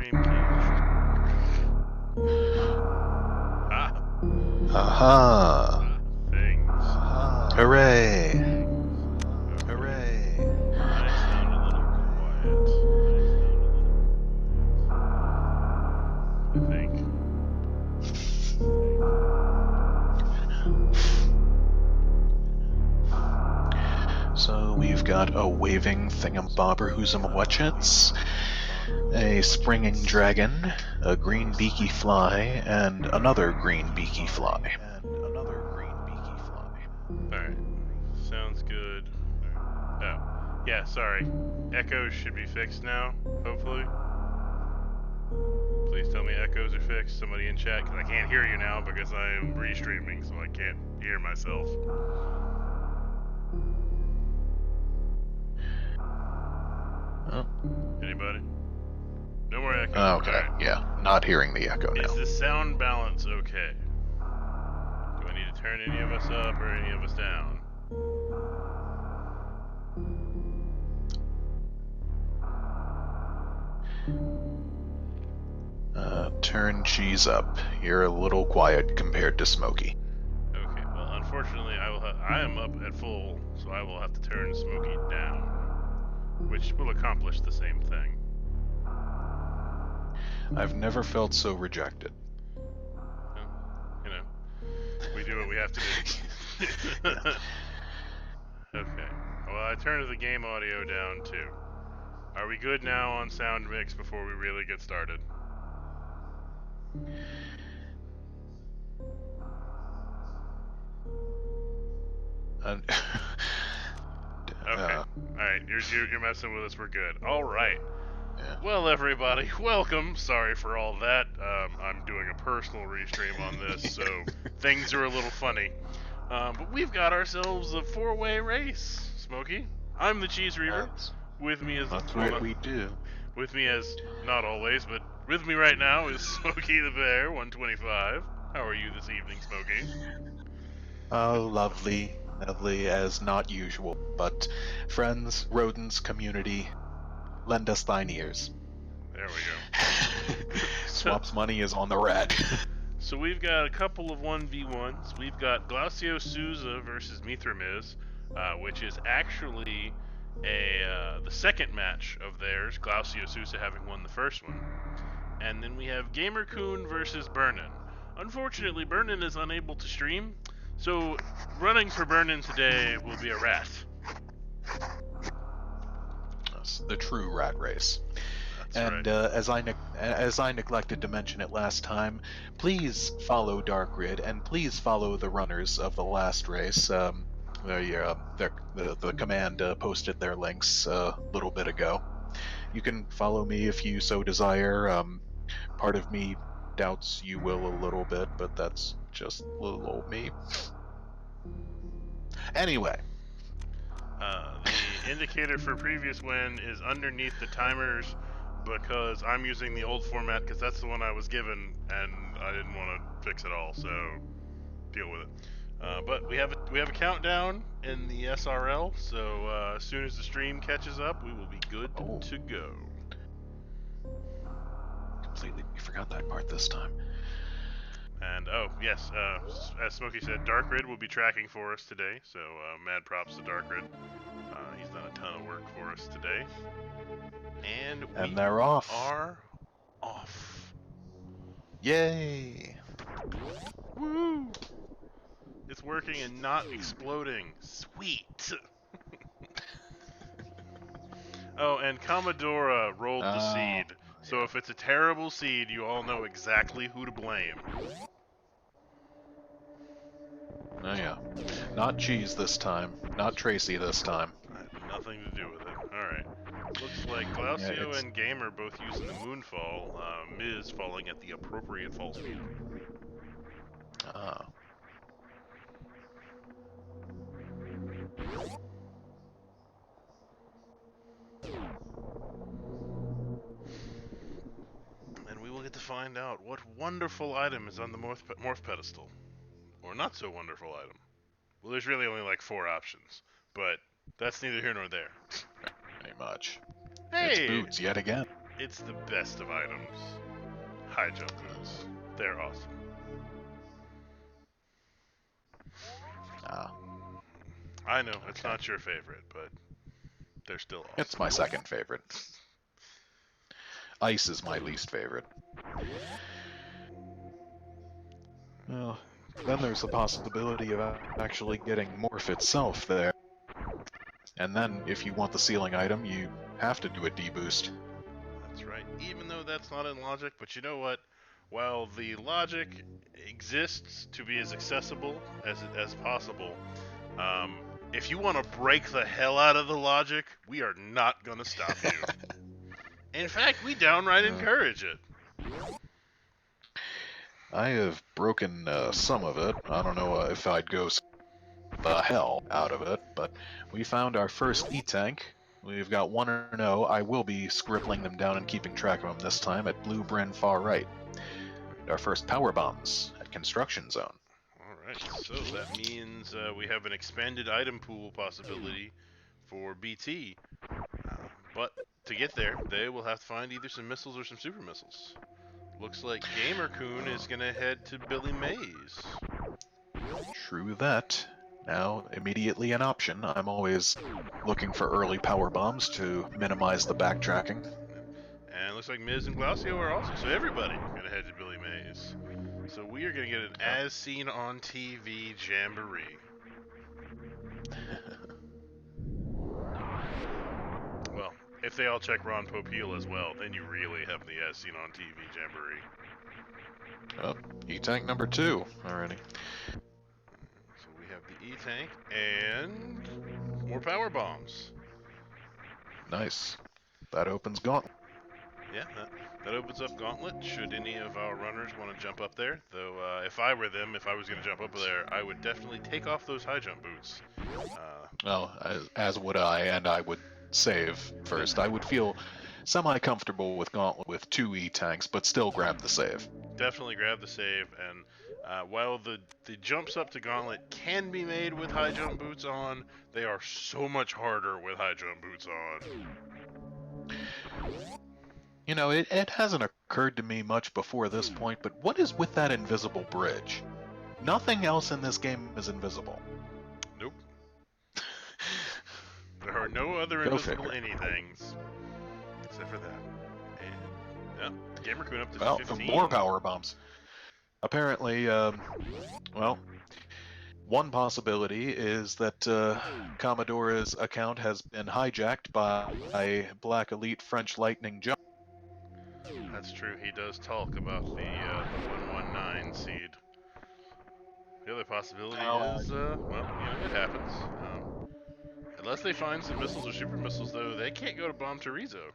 stream cage. Ah. Aha! Things. Hooray! Okay. Hooray! I sound a little quiet. I think. So we've got a waving thingamabobber who's a whatchits, a springing dragon, a green beaky fly, and another green beaky fly. Alright. Sounds good. Oh. Yeah, sorry. Echoes should be fixed now, hopefully. Please tell me echoes are fixed. Somebody in chat, because I can't hear you now because I am restreaming, so I can't hear myself. Oh. Anybody? No more echo. Okay, Alright. yeah, not hearing the echo now. Is the sound balance okay? Do I need to turn any of us up or any of us down? Turn cheese up. You're a little quiet compared to Smokey. Okay, well, unfortunately, I am up at full, so I will have to turn Smokey down, which will accomplish the same thing. I've never felt so rejected. Well, you know, we do what we have to do. Okay, well, I turned the game audio down too. Are we good now on sound mix before we really get started? Okay. Alright, you're messing with us, we're good. Alright. Yeah. Well, everybody, welcome. Sorry for all that. I'm doing a personal restream on this, so things are a little funny. But we've got ourselves a four-way race, Smokey. I'm the Cheese Reaver. With me is That's what we do. With me as not always, but with me right now is Smokey the Bear, 125. How are you this evening, Smokey? Oh, lovely, lovely as not usual. But friends, rodents, community, lend us thine ears. There we go. Swap's money is on the rat. So we've got a couple of 1v1s. We've got Glacio Souza versus MithraMiz, which is actually the second match of theirs, Glacio Souza having won the first one. And then we have gamercoon versus bernon. Unfortunately, bernon is unable to stream, so running for bernon today will be a rat. That's the true rat race. That's and right. as I neglected to mention it last time, please follow Darkrid and please follow the runners of the last race. The command posted their links a little bit ago. You can follow me if you so desire. Part of me doubts you will a little bit, but that's just little old me. Anyway. The indicator for previous win is underneath the timers because I'm using the old format because that's the one I was given and I didn't want to fix it all, so deal with it. But we have a countdown in the SRL, so as soon as the stream catches up, we will be good to go. Completely forgot that part this time. And oh yes, as Smokey said, Darkrid will be tracking for us today, so mad props to Darkrid. He's done a ton of work for us today. And they're off. Are off. Yay! Woo! It's working and not exploding. Sweet. Oh, and Commodora rolled the seed. So if it's a terrible seed, you all know exactly who to blame. Oh yeah. Not Cheese this time. Not Tracy this time. Nothing to do with it. Alright. Looks like Glacio and Gamer both using the Moonfall, Miz falling at the appropriate fall speed. Ah. And we will get to find out what wonderful item is on the morph pedestal. Or not so wonderful item. Well, there's really only like 4 options, but that's neither here nor there. Pretty much. Hey! It's boots yet again. it's the best of items. High jump boots. They're awesome. Ah, I know it's okay. not your favorite, but they're still It's awesome. my second favorite. Ice is my least favorite. Well, then there's the possibility of actually getting Morph itself there. And then, if you want the ceiling item, you have to do a deboost. That's right. Even though that's not in logic, but you know what? While the logic exists to be as accessible as possible, if you want to break the hell out of the logic, we are not going to stop you. In fact, we downright encourage it. I have broken some of it. I don't know if I'd go the hell out of it, but we found our first E-Tank. We've got 1-0. I will be scribbling them down and keeping track of them this time at Blue Bryn far right. Our first power bombs at Construction Zone. Alright, so that means we have an expanded item pool possibility for BT. But to get there, they will have to find either some missiles or some super missiles. Looks like gamercoon is going to head to Billy Mays. True that. Now, immediately an option. I'm always looking for early power bombs to minimize the backtracking. And it looks like Miz and Glacio are also, so everybody going to head to Billy Mays. So we are going to get an as seen on TV jamboree. Well, if they all check Ron Popeil as well, then you really have the as seen on TV jamboree. Oh, E-Tank number 2 already. So we have the E-Tank and more power bombs. Nice. That opens Gauntlet. Yeah, that opens up Gauntlet. Should any of our runners want to jump up there, though, if I were them, if I was going to jump up there, I would definitely take off those high jump boots. Well, as would I, and I would save first. I would feel semi-comfortable with Gauntlet with 2 E-Tanks, but still grab the save. Definitely grab the save, and while the jumps up to Gauntlet can be made with high jump boots on, they are so much harder with high jump boots on. You know, it hasn't occurred to me much before this point, but what is with that invisible bridge? Nothing else in this game is invisible. Nope. There are no other invisible anythings except for that. And gamercoon up to 15. More power bombs. Apparently, well, one possibility is that Commodore's account has been hijacked by a Black Elite French Lightning John. That's true. He does talk about the 119 seed. The other possibility is, well, you know, it happens. Unless they find some missiles or super missiles, though, they can't go to bomb Terizo.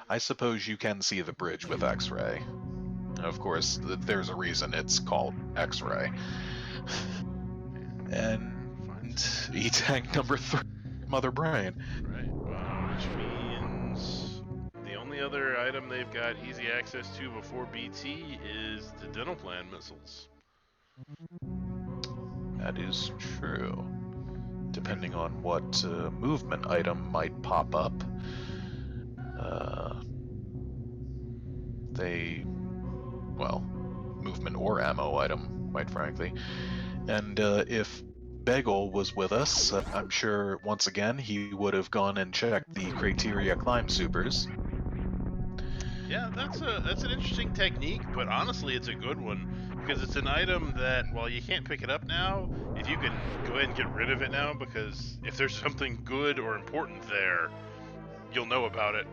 I suppose you can see the bridge with X-ray. Of course, there's a reason it's called X-ray. And E-Tank number 3, Mother Brain. Right, which means the only other item they've got easy access to before BT is the dental plan missiles. That is true. Depending on what movement item might pop up, movement or ammo item, quite frankly. And if Bagel was with us, I'm sure once again he would have gone and checked the Criteria Climb Supers. Yeah, that's an interesting technique, but honestly it's a good one, because it's an item that, while you can't pick it up now, if you can go ahead and get rid of it now, because if there's something good or important there, you'll know about it.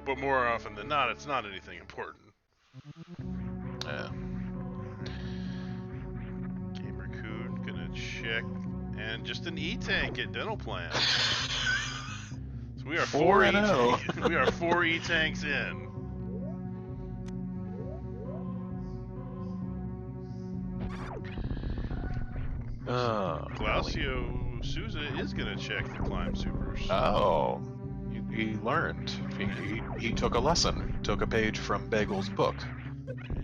But more often than not, it's not anything important. Yeah. Gamercoon gonna check, and just an E-Tank at dental plan. So we are 4 E-Tanks. We are 4 E-Tanks in. Glacio Souza is gonna check the climb supers. Oh, he learned. He took a lesson. Took a page from Bagel's book.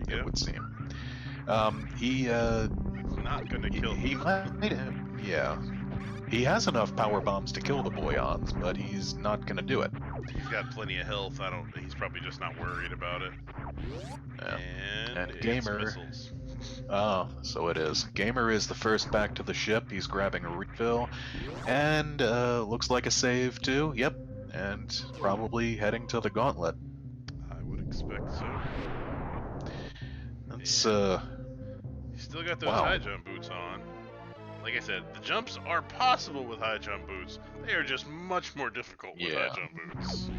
It would seem. Not gonna kill. He might. Yeah. He has enough power bombs to kill the Boyons, but he's not gonna do it. He's got plenty of health. He's probably just not worried about it. Yeah. And it's Gamer. missiles. Oh, so it is. Gamer is the first back to the ship. He's grabbing a refill, and looks like a save too. Yep, and probably heading to the gauntlet. I would expect so. That's You still got those wow. high jump boots on. Like I said, the jumps are possible with high jump boots. They are just much more difficult with high jump boots.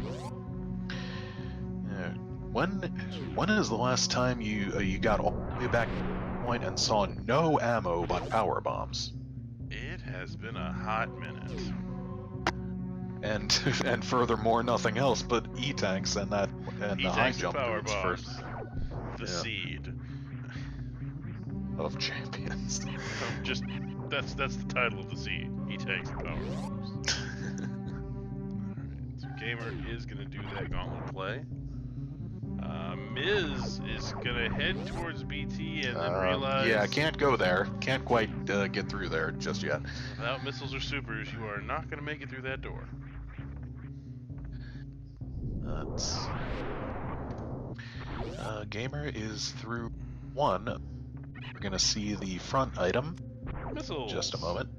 Yeah. When is the last time you got all the way back to the point and saw no ammo but power bombs? It has been a hot minute. And furthermore, nothing else but E-tanks and the high jump power boots bombs. first. The seed of champions. Just that's the title of the seed. E-tanks and power bombs. Alright, so Gamer is gonna do that gauntlet play. Miz is gonna head towards BT and then realize... Yeah, can't go there. Can't quite get through there just yet. Without missiles or supers, you are not gonna make it through that door. Gamer is through one. We're gonna see the front item. Missiles! Just a moment.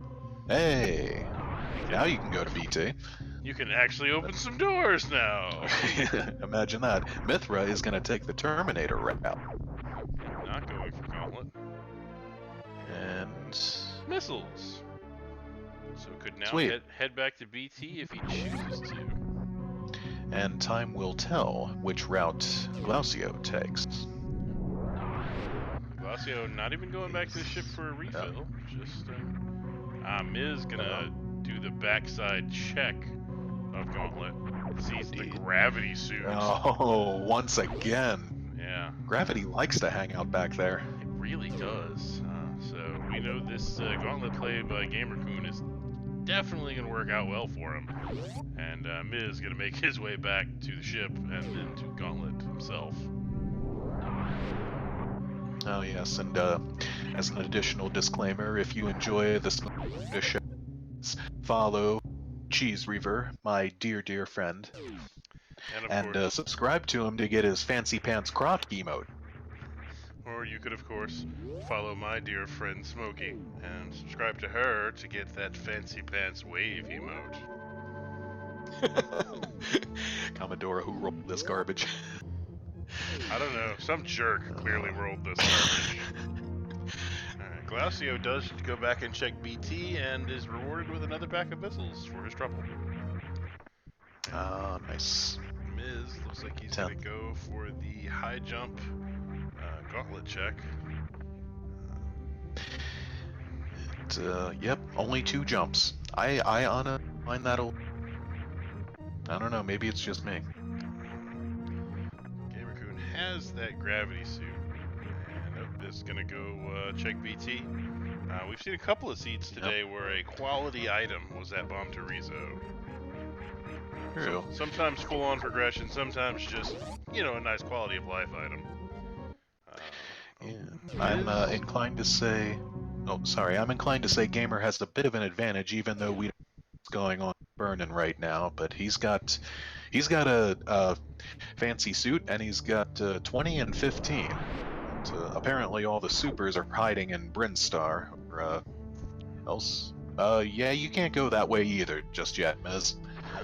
Hey! Now you can go to BT. You can actually open some doors now! Imagine that. Mithra is gonna take the Terminator route. Not going for gauntlet. And... missiles! So could now head back to BT if he chooses to. And time will tell which route Glacio takes. Glacio not even going back to the ship for a refill. Just, Miz gonna do the backside check of gauntlet. Sees the gravity suit. Oh, once again. Yeah. Gravity likes to hang out back there. It really does. So we know this gauntlet play by gamercoon is definitely going to work out well for him. And Miz is going to make his way back to the ship and then to Gauntlet himself. Oh yes, and as an additional disclaimer, if you enjoy this show, follow Cheese Reaver, my dear friend, and subscribe to him to get his fancy pants crotch emote. Or you could, of course, follow my dear friend Smokey and subscribe to her to get that fancy pants wave emote. Commodore, who rolled this garbage? I don't know. Some jerk clearly rolled this garbage. Alright, Glacio does go back and check BT and is rewarded with another pack of missiles for his trouble. Ah, nice. Miz looks like he's going to go for the high jump gauntlet check. Yep, only 2 jumps. I honestly find that I don't know, maybe it's just me. Gamercoon has that gravity suit. And is gonna go check BT. We've seen a couple of seeds today where a quality item was that bomb to Rezo. True. So, sometimes full on progression, sometimes just, you know, a nice quality of life item. I'm inclined to say... Oh, sorry. I'm inclined to say Gamer has a bit of an advantage, even though we don't know what's going on with Bernon right now. But he's got a fancy suit, and he's got 20 and 15. And, apparently, all the supers are hiding in Brinstar. Or else, yeah, you can't go that way either just yet, Miz. No.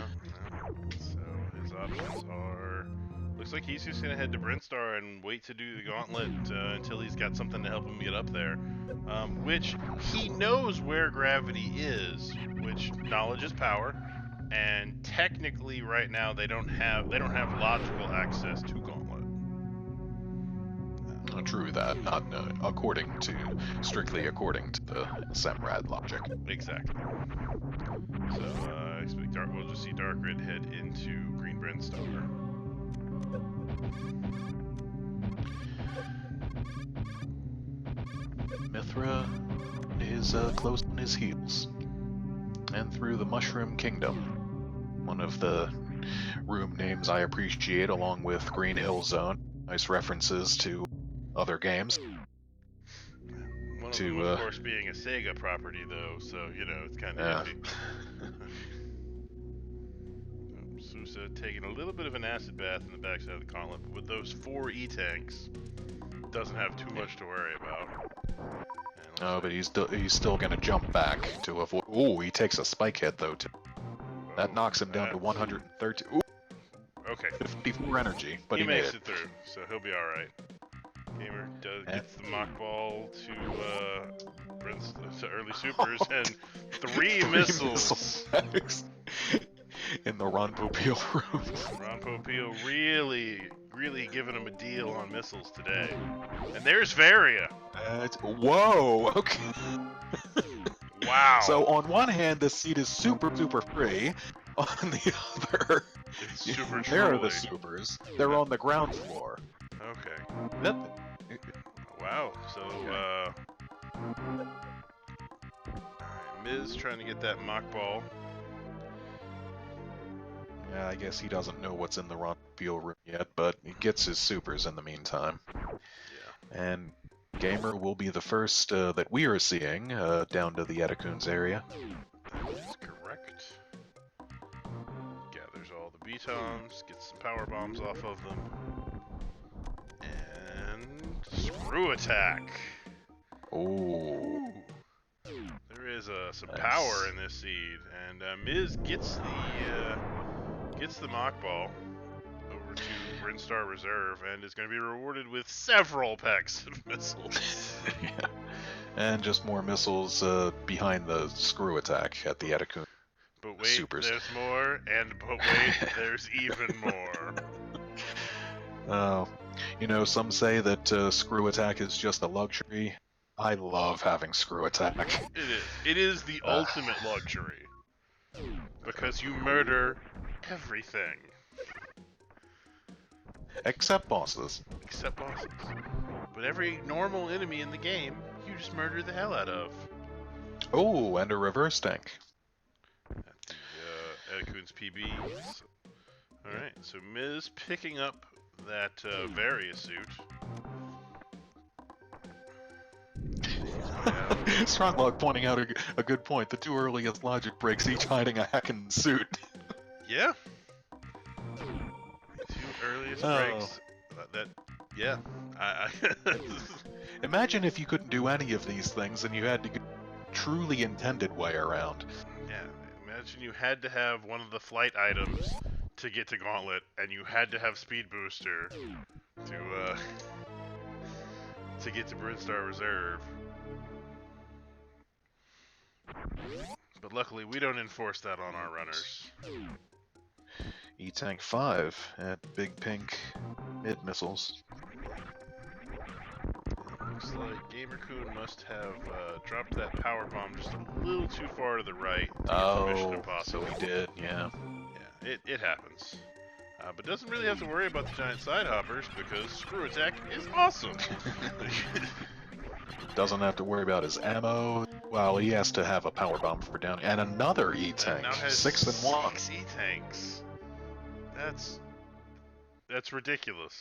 So his options are. Looks like he's just gonna head to Brinstar and wait to do the gauntlet until he's got something to help him get up there. Which he knows where gravity is, which knowledge is power, and technically right now they don't have logical access to gauntlet. True that, not strictly according to the SMRAT logic. Exactly. So I expect we'll just see Dark Red head into Green Brinstar. Mithra is close on his heels. And through the Mushroom Kingdom, one of the room names I appreciate, along with Green Hill Zone. Nice references to other games. One of them, of course, being a Sega property, though, so, you know, it's kind of iffy. Sousa taking a little bit of an acid bath in the backside of the gauntlet, but with those 4 E-tanks, doesn't have too much to worry about. Oh, but he's still gonna jump back to avoid. Ooh, he takes a spike hit though. That knocks him down to 130. Ooh, okay. 54 energy, but he makes made it through, so he'll be all right. Gamer gets the mock ball to early supers and 3 missiles. In the Ron Popeil room. Ron Popeil really giving him a deal on missiles today. And there's Varia. Whoa, okay. Wow. So on one hand, the seat is super free. On the other, it's super there are the supers. They're on the ground floor. Okay. Wow. So, Miz trying to get that mock ball. Yeah, I guess he doesn't know what's in the Ron Popeil room yet, but he gets his supers in the meantime. Yeah. And Gamer will be the first that we are seeing down to the Etacoons area. That is correct. Gathers all the B-toms, gets some power bombs off of them. And screw attack. Oh. There is some power in this seed, and Miz gets the mock ball over to Brinstar Reserve, and is going to be rewarded with several packs of missiles. Yeah. And just more missiles behind the screw attack at the Etacoon. But wait, supers. There's more, but wait, there's even more. You know, some say that screw attack is just a luxury. I love having screw attack. It is. It is the ultimate luxury. Because you murder everything. Except bosses. Except bosses. But every normal enemy in the game, you just murder the hell out of. Oh, and a reverse tank. At the Etacoon's PBs. Alright, so Miz picking up that Varia suit. Stronglog pointing out a good point. The 2 earliest logic breaks, each hiding a hacking suit. Yeah. 2 earliest breaks. Yeah. Imagine if you couldn't do any of these things and you had to go truly intended way around. Yeah, imagine you had to have one of the flight items to get to Gauntlet, and you had to have Speed Booster to get to Brinstar Reserve. But luckily, we don't enforce that on our runners. E-Tank 5 at Big Pink mid missiles. Looks like gamercoon must have dropped that power bomb just a little too far to the right to get to Mission Impossible. So he did, yeah. Yeah, it happens. But doesn't really have to worry about the giant side hoppers because screw attack is awesome. Doesn't have to worry about his ammo. Well, he has to have a power bomb for down, and another E-tank. Now has 6 and 1. 6 E-tanks. That's ridiculous.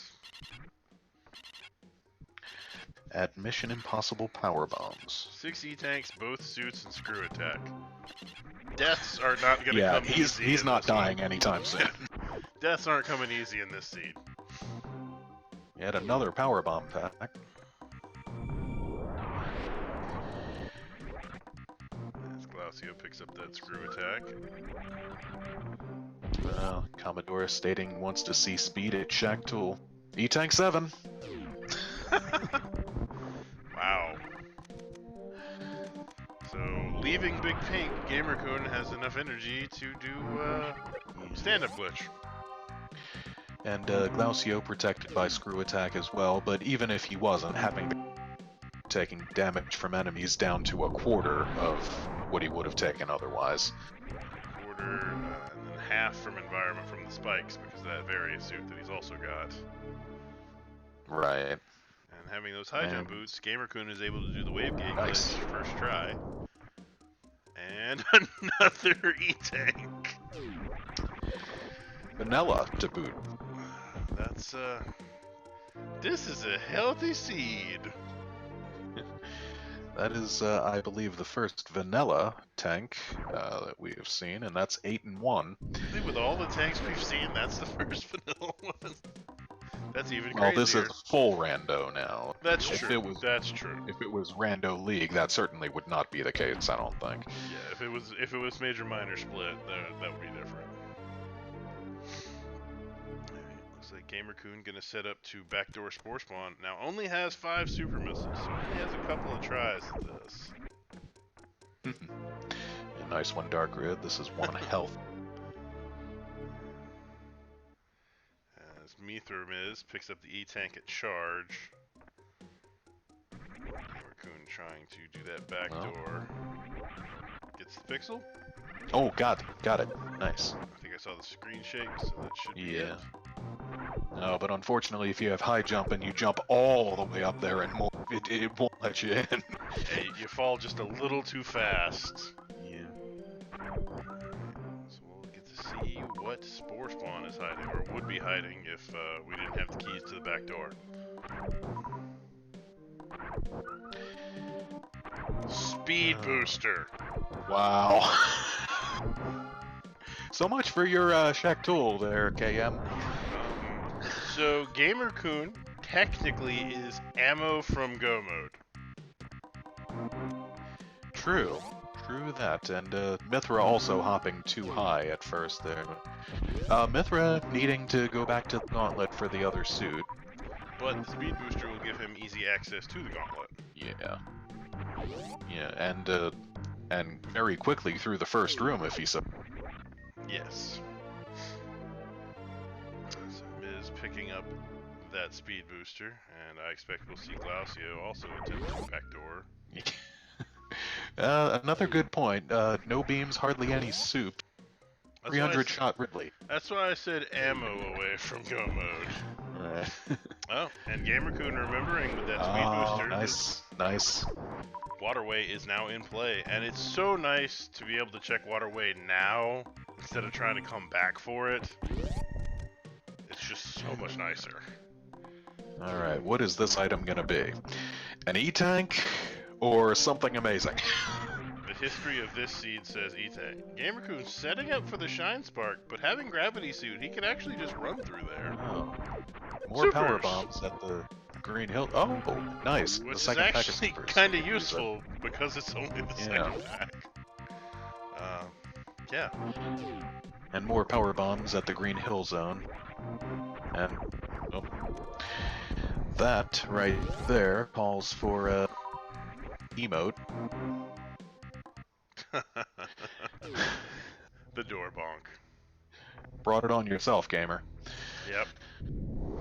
At Mission Impossible power bombs. 6 E-tanks, both suits, and screw attack. Deaths are not going to come easy. He's not dying anytime soon. Deaths aren't coming easy in this seed. Yet another power bomb pack. As Glacio picks up that screw attack. Commodore stating wants to see speed at Shack Tool. E-Tank 7. Wow. So, leaving Big Pink, gamercoon has enough energy to do stand-up glitch. And Glacio protected by screw attack as well, but even if he wasn't, taking damage from enemies down to a quarter of what he would have taken otherwise. Quarter, and then half from environment from the spikes, because of that various suit that he's also got. Right. And having those high jump boots, gamercoon is able to do the wave gate glitch first try. And another E-tank. Vanilla to boot. That's this is a healthy seed. That is, I believe, the first vanilla tank that we have seen, and that's 8 and 1. Really, with all the tanks we've seen, that's the first vanilla one. That's even Well, this is crazier. full rando now. That's If true. it was That's true. if it was rando league, that certainly would not be the case. I don't think. Yeah, if it was major minor split, that would be different. Looks like gamercoon gonna set up to backdoor spore spawn. Now only has 5 super missiles, so only has a couple of tries at this. A nice one, Dark Red. This is 1 health. As MithraMiz picks up the E-tank at charge. Gamercoon trying to do that backdoor. Gets the pixel. Oh, got it. Nice. I think I saw the screen shake, so that should be it. No, but unfortunately, if you have high jump and you jump all the way up there and more, it won't let you in. Hey, you fall just a little too fast. Yeah. So we'll get to see what spore spawn is hiding, or would be hiding if we didn't have the keys to the back door. Speed booster. Wow. So much for your Shaq tool there, KM. So gamercoon technically is ammo from go mode. True that, and Mithra also hopping too high at first there. Mithra needing to go back to the gauntlet for the other suit. But the speed booster will give him easy access to the gauntlet. Yeah, and very quickly through the first room if he so. Yes. So Miz picking up that speed booster, and I expect we'll see Glacio also attempt to backdoor. Another good point. No beams, hardly any soup. 300 shot Ridley. That's why I said ammo away from go mode. Oh, and gamercoon remembering with that speed booster. Nice. Waterway is now in play, and it's so nice to be able to check Waterway now instead of trying to come back for it. It's just so much nicer. Alright, what is this item gonna be? An E-tank or something amazing? The history of this seed says E-tank. Gamercoon's setting up for the Shine Spark, but having Gravity Suit, he can actually just run through there. Oh. More power bombs at the Green Hill. Oh, nice. Which the second is actually kind of useful because it's only the second pack. Yeah. And more power bombs at the Green Hill zone. And that right there calls for emote. The door bonk. Brought it on yourself, gamer. Yep.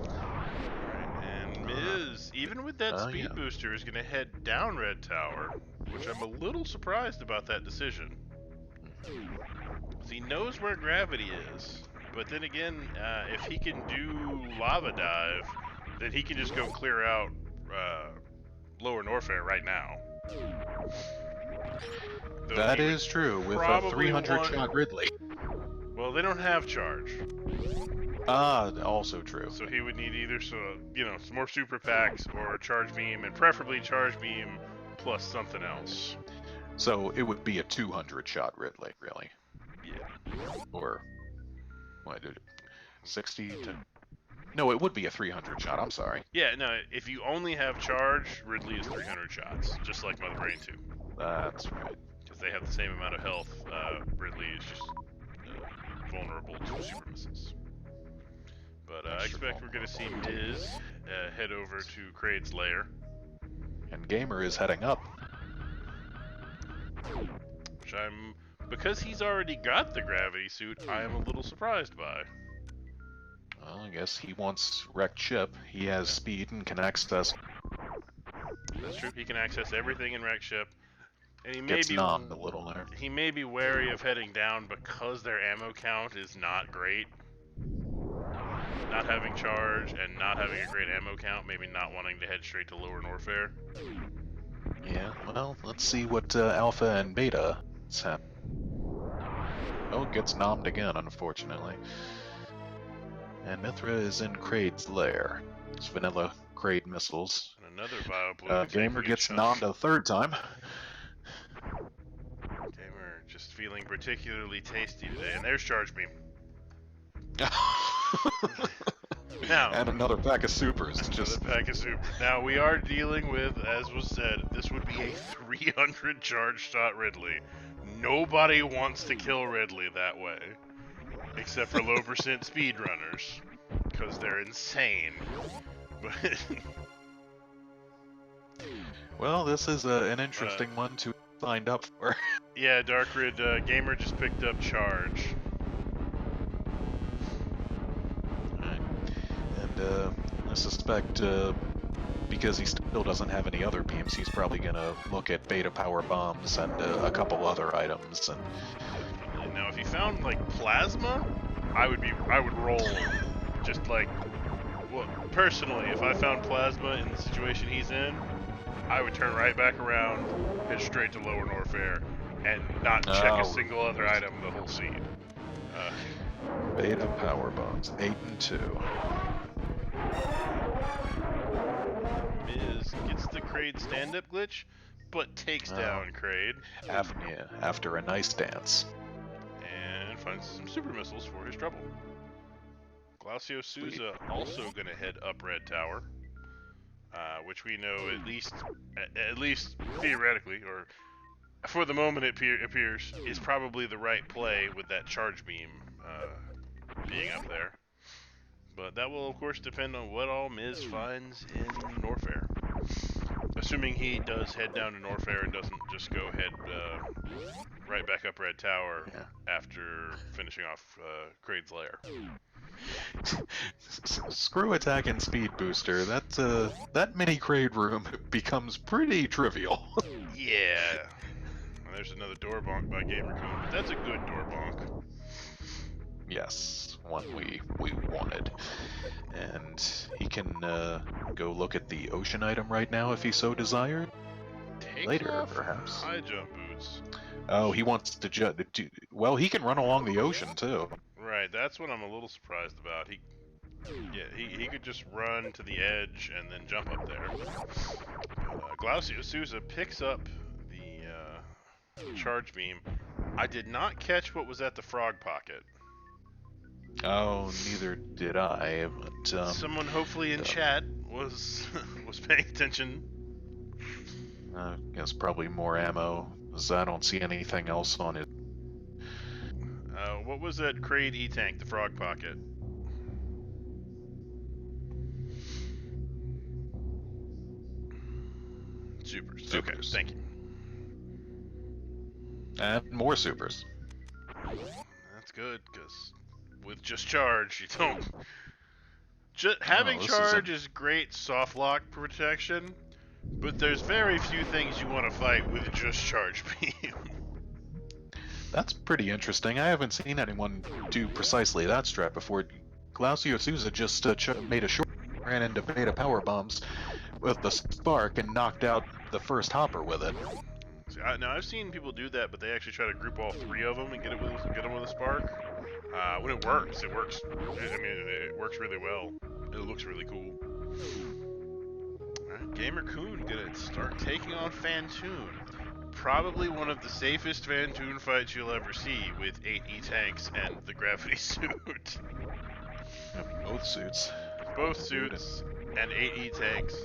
Alright, and Miz, even with that speed booster, is going to head down Red Tower, which I'm a little surprised about that decision. He knows where gravity is, but then again, if he can do Lava Dive, then he can just go clear out Lower Norfair right now. That is true, with a 300 shot Ridley. Well, they don't have charge. Also true. So he would need either some more super packs or charge beam, and preferably charge beam plus something else. So it would be a 200 shot Ridley, really. Yeah. Or what did it? 60 to. No, it would be a 300 shot. I'm sorry. Yeah, no. If you only have charge, Ridley is 300 shots, just like Mother Brain 2. That's right. Because they have the same amount of health. Ridley is just vulnerable to super missiles. But I expect we're going to see Miz head over to Kraid's lair. And Gamer is heading up. Which because he's already got the gravity suit, I am a little surprised by. Well, I guess he wants wrecked ship. He has speed and can access. That's true. He can access everything in wrecked ship. And he gets nommed a little there. He may be wary of heading down because their ammo count is not great. Not having charge and not having a great ammo count, maybe not wanting to head straight to Lower Norfair. Yeah, well, let's see what Alpha and Beta have. Oh, gets nommed again, unfortunately. And Mithra is in Kraid's lair. It's vanilla Kraid missiles. And another BioBlue Gamer taking a gets chunk. nommed a third time. Gamer just feeling particularly tasty today. And there's Charge Beam. Now, And another pack of supers. another pack of super. Now, we are dealing with, as was said, this would be a 300 charge shot Ridley. Nobody wants to kill Ridley that way. Except for low percent speedrunners. Because they're insane. But Well, this is an interesting one to find up for. yeah, Darkrid, Gamer just picked up Charge. And I suspect because he still doesn't have any other beams, he's probably gonna look at beta power bombs and a couple other items. And Now, if he found like plasma, I would roll. Just like, well, personally, if I found plasma in the situation he's in, I would turn right back around, head straight to Lower Norfair, and not check a single other item the whole scene. Beta power bombs, 8 and 2. Miz gets the Kraid stand-up glitch, but takes down Kraid. After a nice dance. And finds some super missiles for his trouble. Glacio Souza also gonna head up Red Tower, which we know at least theoretically, or for the moment it appears, is probably the right play with that charge beam being up there. But that will of course depend on what all Miz finds in Norfair. Assuming he does head down to Norfair and doesn't just go head right back up Red Tower after finishing off Kraid's lair. Screw attack and speed booster. That mini Kraid room becomes pretty trivial. Yeah. And there's another door bonk by gamercoon, but that's a good door bonk. Yes, one we wanted. And he can go look at the ocean item right now if he so desired. Later, perhaps. High jump boots. Oh, he wants to well, he can run along the ocean too. Right, that's what I'm a little surprised about. He could just run to the edge and then jump up there. Glacio Souza picks up the charge beam. I did not catch what was at the frog pocket. Oh, neither did I. But someone hopefully in chat was paying attention. I guess probably more ammo, because I don't see anything else on it. What was that Kraid E-Tank, the frog pocket? Supers. Okay, thank you. And more supers. That's good, because with just charge, you don't... having charge is great soft lock protection, but there's very few things you want to fight with just charge beam. That's pretty interesting. I haven't seen anyone do precisely that strat before. Glacio Souza just made a short ran into beta power bombs with the spark and knocked out the first hopper with it. See, now I've seen people do that, but they actually try to group all three of them and get them with a spark. When it works, it works. I mean, it works really well. It looks really cool. Alright, gamercoon gonna start taking on Fantoon. Probably one of the safest Fantoon fights you'll ever see, with 8 E-Tanks and the gravity suit. Both suits. Both suits and 8 E-Tanks.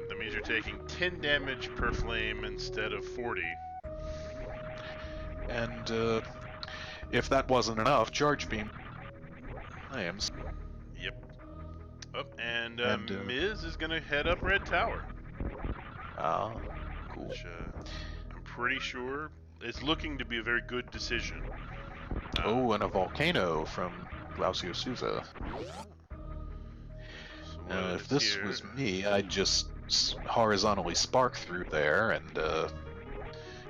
That means you're taking 10 damage per flame instead of 40. And if that wasn't enough, charge beam. Yep. Oh, and Miz is gonna head up Red Tower. Ah, cool. Which, I'm pretty sure it's looking to be a very good decision. Oh, and a volcano from Glacio Souza. So if this was me, I'd just horizontally spark through there and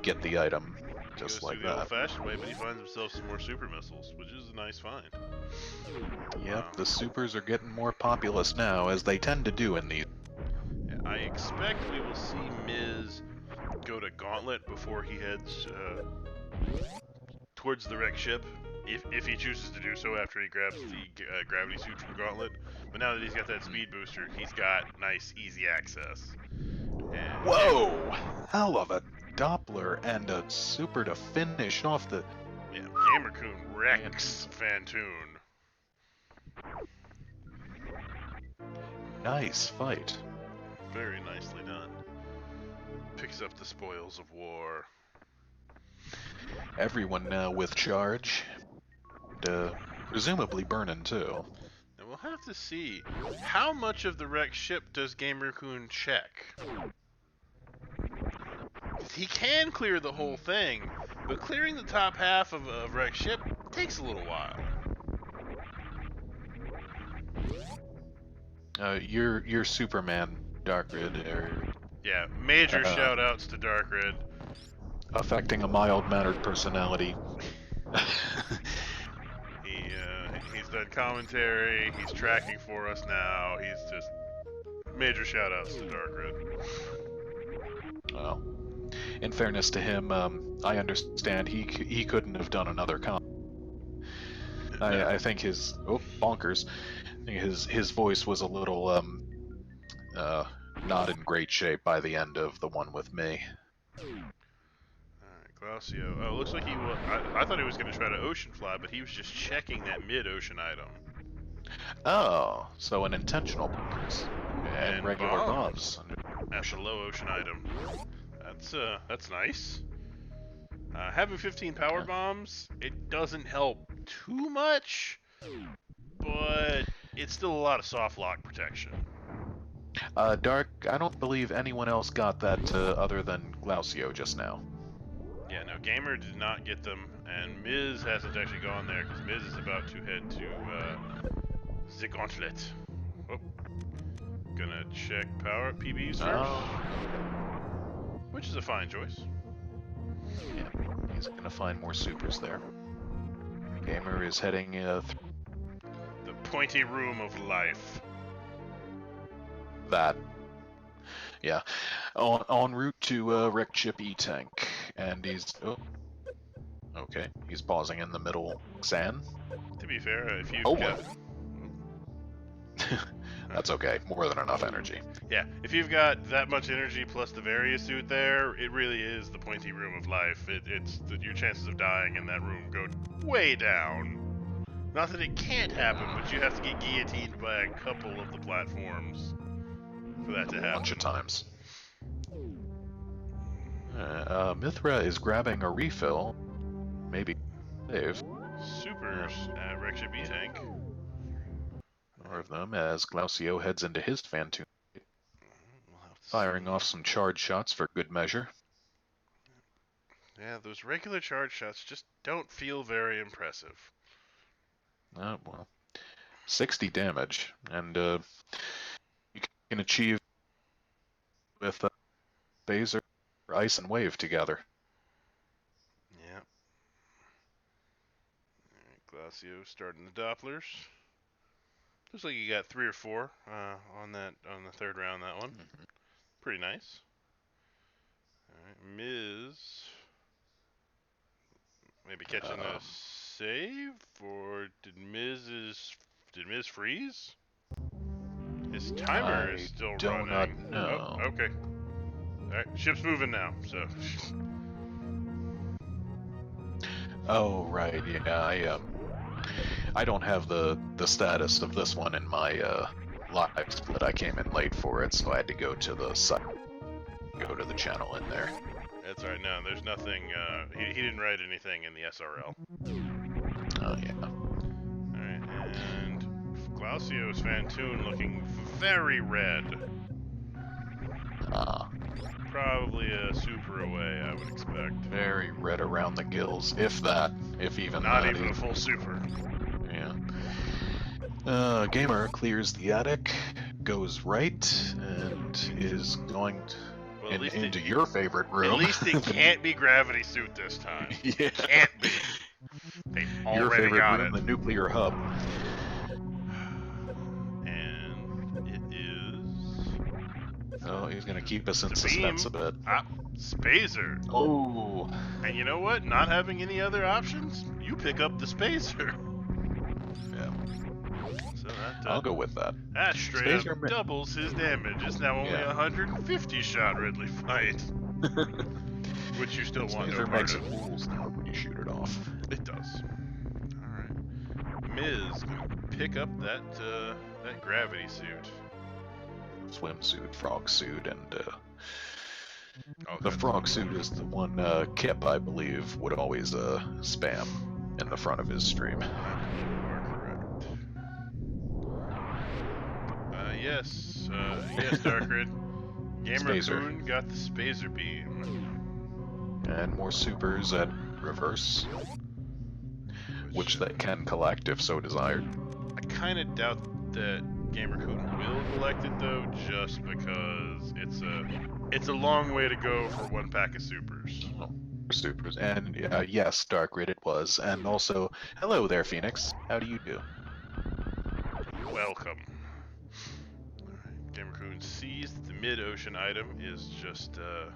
get the item just like the that. old-fashioned way, but he finds himself some more super missiles, which is a nice find. Yep, the supers are getting more populous now, as they tend to do in these. Yeah, I expect we will see Miz go to Gauntlet before he heads towards the wrecked ship, if he chooses to do so after he grabs the gravity suit from Gauntlet. But now that he's got that speed booster, he's got nice, easy access. And Whoa! Hell of a Doppler and a super to finish off the... yeah, gamercoon wrecks Fantoon. Nice fight. Very nicely done. Picks up the spoils of war. Everyone now with charge. And, presumably Bernon too. And we'll have to see, how much of the wrecked ship does gamercoon check? He can clear the whole thing, but clearing the top half of a wrecked ship takes a little while. You're Superman, Darkrid, Yeah, major shout-outs to Darkrid. affecting a mild-mannered personality. He's done commentary, he's tracking for us now, he's just... Major shout-outs to Darkrid. Well, in fairness to him, I understand he couldn't have done another I think his... Oh, bonkers. His voice was a little, not in great shape by the end of the one with me. Alright, Glacio. Oh, looks like he was... I thought he was going to try to ocean fly, but he was just checking that mid-ocean item. Oh, so an intentional bonkers. And regular bombs. That's a low ocean item. That's nice. Having 15 power bombs, it doesn't help too much, but it's still a lot of soft lock protection. Dark, I don't believe anyone else got that other than Glacio just now. Yeah, no, Gamer did not get them, and Miz hasn't actually gone there, because Miz is about to head to the Gauntlet. Oh. Gonna check power PBs first, which is a fine choice. Yeah, he's gonna find more supers there. Gamer is heading the pointy room of life. That. Yeah. En route to wrecked ship E-Tank. And he's... Oh. Okay. He's pausing in the middle sand. To be fair, if you've got... That's okay. More than enough energy. Yeah, if you've got that much energy plus the various suit there, it really is the pointy room of life. Your chances of dying in that room go way down. Not that it can't happen, but you have to get guillotined by a couple of the platforms for that to happen. A bunch of times. Mithra is grabbing a refill. Maybe save. Supers at wrecked ship E-Tank. More of them as Glacio heads into his Fantoon. Firing off some charge shots for good measure. Yeah, those regular charge shots just don't feel very impressive. Well, 60 damage, and you can achieve with Phaser, Ice, and Wave together. Yeah. Alright, Glacio starting the Dopplers. Looks like you got 3 or 4 on the third round. That one, pretty nice. All right, Miz, maybe catching a save, or did Miz freeze? His timer is still running. I do not know. Oh, okay. All right, ship's moving now. So. Oh right, yeah. I don't have the status of this one in my live split. I came in late for it, so I had to go to the site, go to the channel in there. That's all right. No, there's nothing. He didn't write anything in the SRL. Oh yeah. All right, and Glaucio's Fantoon looking very red. Probably a super away, I would expect. Very red around the gills, if that, if even not that. Not even a full super. Yeah. Gamer clears the attic, goes right, and is going into your favorite room. At least it can't be gravity suit this time. Yeah. Can't be. They already your favorite got room, it. The nuclear hub. And it is Oh, he's gonna keep us in It's a suspense a beam. bit. Ah, Spazer. Oh, And you know what? Not having any other options, you pick up the Spazer. yeah. So I'll go with that. that straight up Spazer, doubles his damage. It's now only yeah. 150 shot Ridley fight. Which you still want no Spazer part makes of. it rules now when you shoot it off. It does. Alright. Miz gonna pick up that gravity suit. Swimsuit, frog suit, and Oh, the good. frog suit is the one Kip, I believe, would always spam in the front of his stream. You are correct. Yes, Darkrid. Spazer. gamercoon got the Spazer beam. And more supers at reverse, which they can collect if so desired. I kind of doubt that gamercoon will collect it though, just because it's a long way to go for one pack of supers. Supers. And yes, Darkrid it was. And also, hello there, Phoenix. How do you do? Welcome. Alright, gamercoon sees that the mid-ocean item is just oh,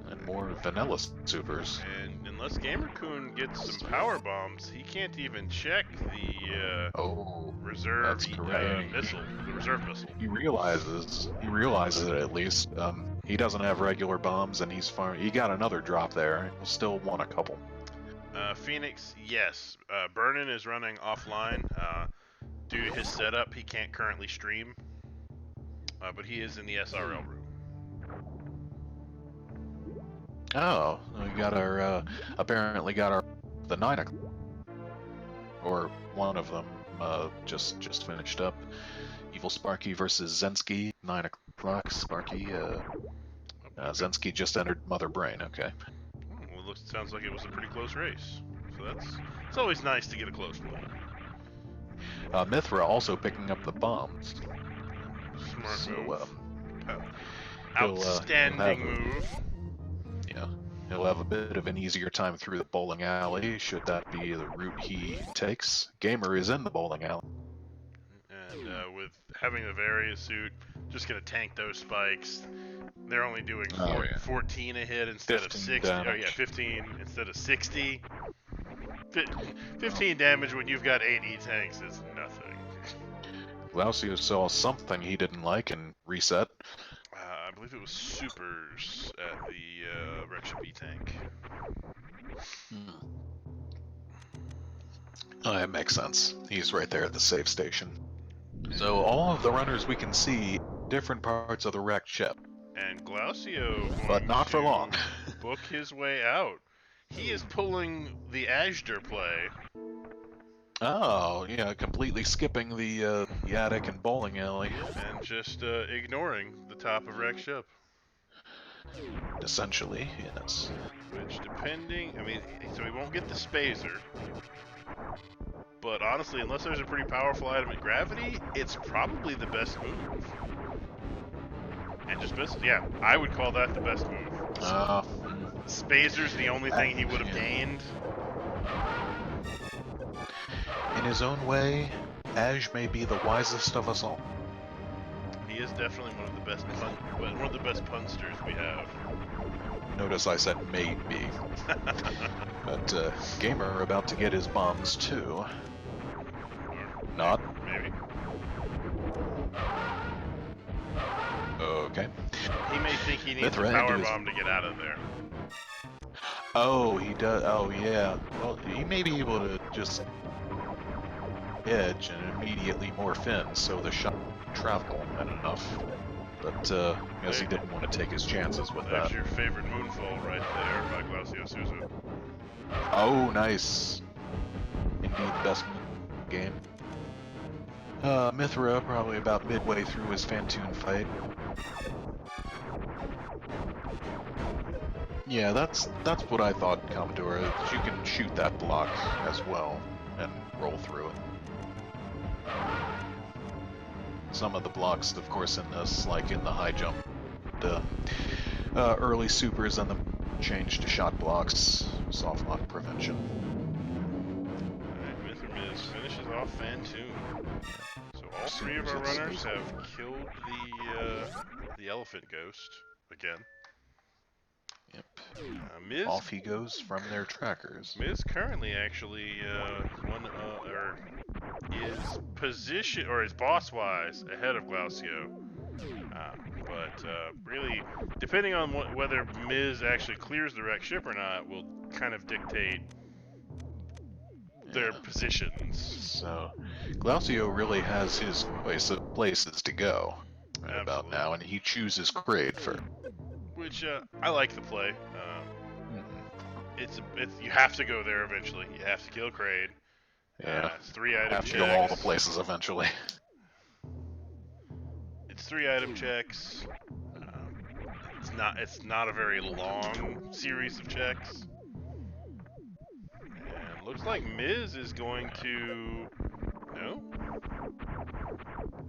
And more vanilla supers. and unless gamercoon gets some power bombs, he can't even check the reserve that's correct. missile, the reserve missile. He realizes it at least. He doesn't have regular bombs, and he got another drop there. He'll still want a couple. Phoenix, yes. Bernon is running offline. Due to his setup, he can't currently stream. But he is in the SRL room. Oh, we got our apparently got our the 9 o'clock, or one of them just finished up. Evil Sparky versus Zensky, 9 o'clock. Sparky, Zensky just entered Mother Brain. Okay. Well, sounds like it was a pretty close race. So it's always nice to get a close one. Mithra also picking up the bombs. Smart move. he'll Outstanding move. Yeah, he'll have a bit of an easier time through the bowling alley, should that be the route he takes. Gamer is in the bowling alley. And with having the Varia suit, just gonna tank those spikes. They're only doing 14 a hit instead of 60. Damage. Oh yeah, 15 instead of 60. 15 damage when you've got 8 tanks is nothing. Glausio saw something he didn't like and reset. I believe it was supers at the Rexha B tank. Oh, that makes sense. He's right there at the save station. So all of the runners we can see, different parts of the wrecked ship. And Glausio, but not for long. book his way out. He is pulling the Azure play. Oh, yeah, completely skipping the attic and bowling alley. And just ignoring the top of Rex ship. Essentially, yes. Which, so he won't get the Spazer. But honestly, unless there's a pretty powerful item at gravity, it's probably the best move. And just miss. Yeah, I would call that the best move. Spazer's the only thing he would have gained. In his own way, Aj may be the wisest of us all. He is definitely one of the best punsters we have. Notice I said maybe. But Gamer about to get his bombs too. Not. Maybe. Okay. He may think he needs a power bomb to get out of there. Oh, he does. Oh, yeah. Well, he may be able to just edge and immediately morph in, so the shot travel and enough. But I guess he didn't want to take his chances with that. That's your favorite moonfall right there by Glausio Souza. Oh, nice. Indeed, best game. Mithra probably about midway through his Fantoon fight. Yeah, that's what I thought, Commodore. You can shoot that block as well and roll through it. Some of the blocks, of course, in this, like in the high jump, the early supers and the change to shot blocks, soft lock prevention. Alright, MithraMiz finishes off Fantoon. So all three of our Supers, runners have killed the elephant ghost again. Yep. Miz Off he goes from their trackers. Miz currently actually is position or is boss wise ahead of Glacio. But really, depending on whether Miz actually clears the wrecked ship or not, will kind of dictate their positions. So, Glacio really has his choice of places to go right about now, and he chooses Kraid first. Which I like the play. It's you have to go there eventually. You have to kill Kraid. Yeah, it's 3 item have checks. to go all the places eventually. It's 3 item checks. It's not a very long series of checks. And looks like Miz is going to no.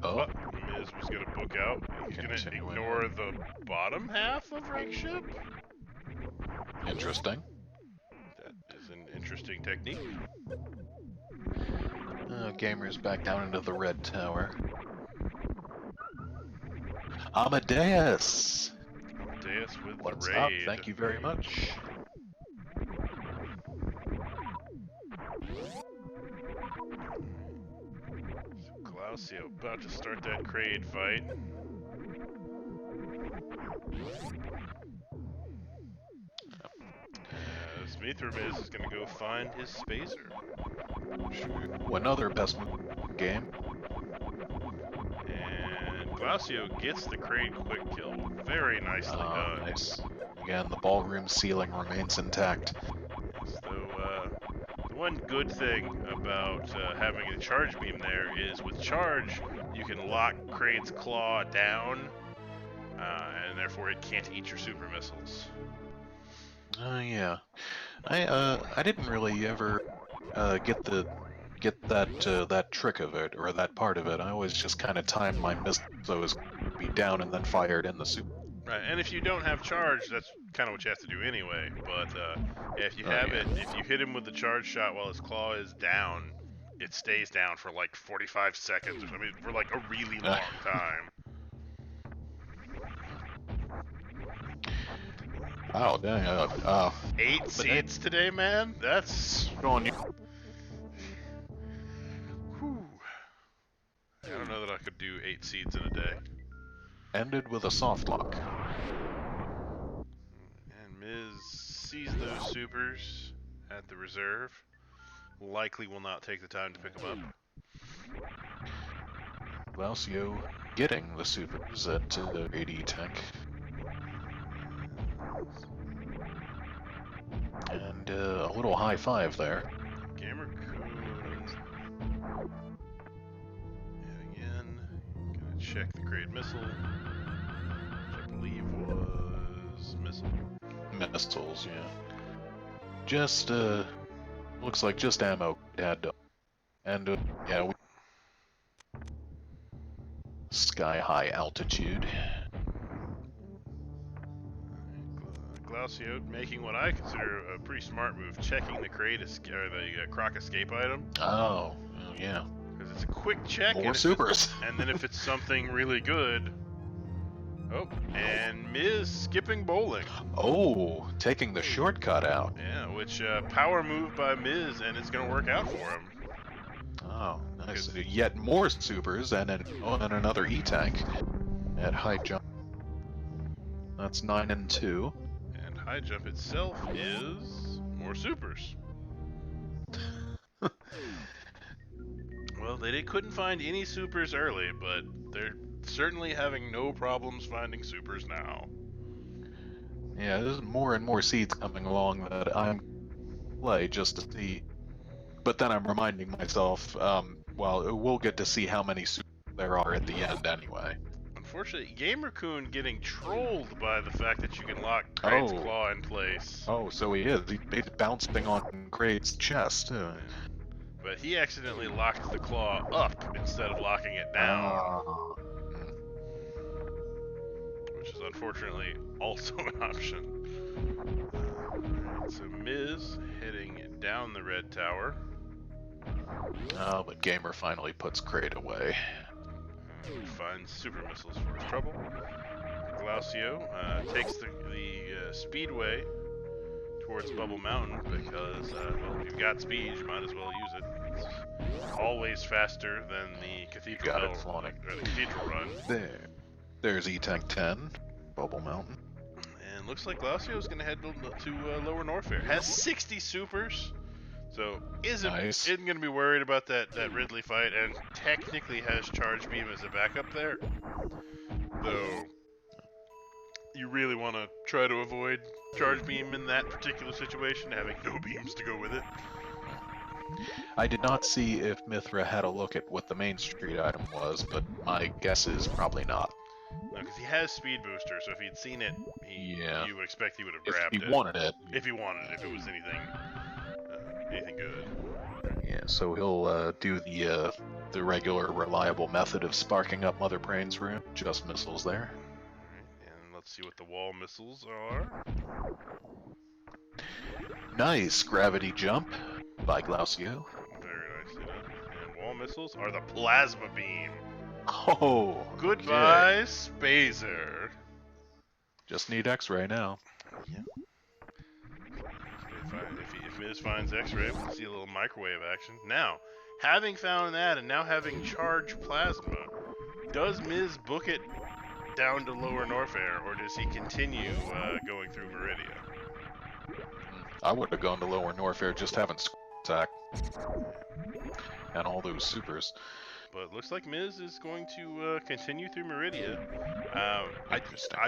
Oh, Miz was gonna book out. He's gonna ignore the bottom half of Wreck Ship. Interesting. That is an interesting technique. Gamer's back down into the red tower. Amadeus! Amadeus with What's the raid. up? Thank you very much. Glacio about to start that Kraid fight. As MithraMiz is going to go find his spacer. Sure. Another best move game. And Glacio gets the Kraid quick kill. Very nicely done. Nice. Again, the ballroom ceiling remains intact. So, the one good thing about having a charge beam there is with charge, you can lock Kraid's claw down, and therefore it can't eat your super missiles. Yeah. I didn't really ever get that trick of it, or that part of it. I always just kind of timed my missiles so it was be down and then fired in the super. Right, and if you don't have charge, that's kind of what you have to do anyway. But if you have it, if you hit him with the charge shot while his claw is down, it stays down for like 45 seconds. I mean, for like a really long time. Oh, dang. 8 seeds today, man? That's... Going you. Whew. I don't know that I could do 8 seeds in a day. Ended with a soft lock. And Miz sees those supers at the reserve. Likely will not take the time to pick them up. Glacio getting the supers at the AD tank. And a little high five there. Gamercoon heading in. Gonna check the Kraid missile, which I believe was missile. Missiles, yeah. Just looks like just ammo had to, and yeah, sky high altitude. Glacio making what I consider a pretty smart move, checking the Kraid or the Croc escape item. Oh, yeah. Because it's a quick check. More supers. And then if it's something really good. Oh, and Miz skipping bowling. Oh, taking the shortcut out. Yeah, which power move by Miz, and it's going to work out for him. Oh, nice. Yet more supers and another E-tank at high jump. That's 9 and 2. And high jump itself is more supers. Well, they couldn't find any supers early, but they're certainly having no problems finding supers now. Yeah, there's more and more seeds coming along that I'm play just to see. But then I'm reminding myself, well, we'll get to see how many supers there are at the end anyway. Unfortunately, gamercoon getting trolled by the fact that you can lock Kraid's claw in place. Oh, so he is. He's bouncing on Kraid's chest. But he accidentally locked the claw up instead of locking it down. Which is unfortunately also an option. Alright, so Miz heading down the red tower. Oh, but Gamer finally puts Kraid away. Finds super missiles for his trouble. Glacio takes the speedway towards Bubble Mountain because, well, if you've got speed, you might as well use it. It's always faster than the Cathedral Run. There's E-Tank 10, Bubble Mountain. And looks like Glacio's going to head to Lower Norfair. Has 60 supers, so isn't going to be worried about that Ridley fight, and technically has Charge Beam as a backup there. Though you really want to try to avoid Charge Beam in that particular situation, having no beams to go with it. I did not see if Mithra had a look at what the Main Street item was, but my guess is probably not. No, because he has speed booster, so if he'd seen it, you would expect he would have grabbed it. If he wanted it. If he wanted it, if it was anything good. Yeah, so he'll do the regular, reliable method of sparking up Mother Brain's room. Just missiles there. Alright, and let's see what the wall missiles are. Nice gravity jump by Glacio. Very nicely done. And wall missiles are the plasma beam. Oh, goodbye, Spazer. Just need X-ray now. Yeah. If Miz finds X-ray, we'll see a little microwave action. Now, having found that and now having charged plasma, does Miz book it down to Lower Norfair, or does he continue going through Meridia? I would have gone to Lower Norfair, just having attack and all those supers. But looks like Miz is going to continue through Meridia. I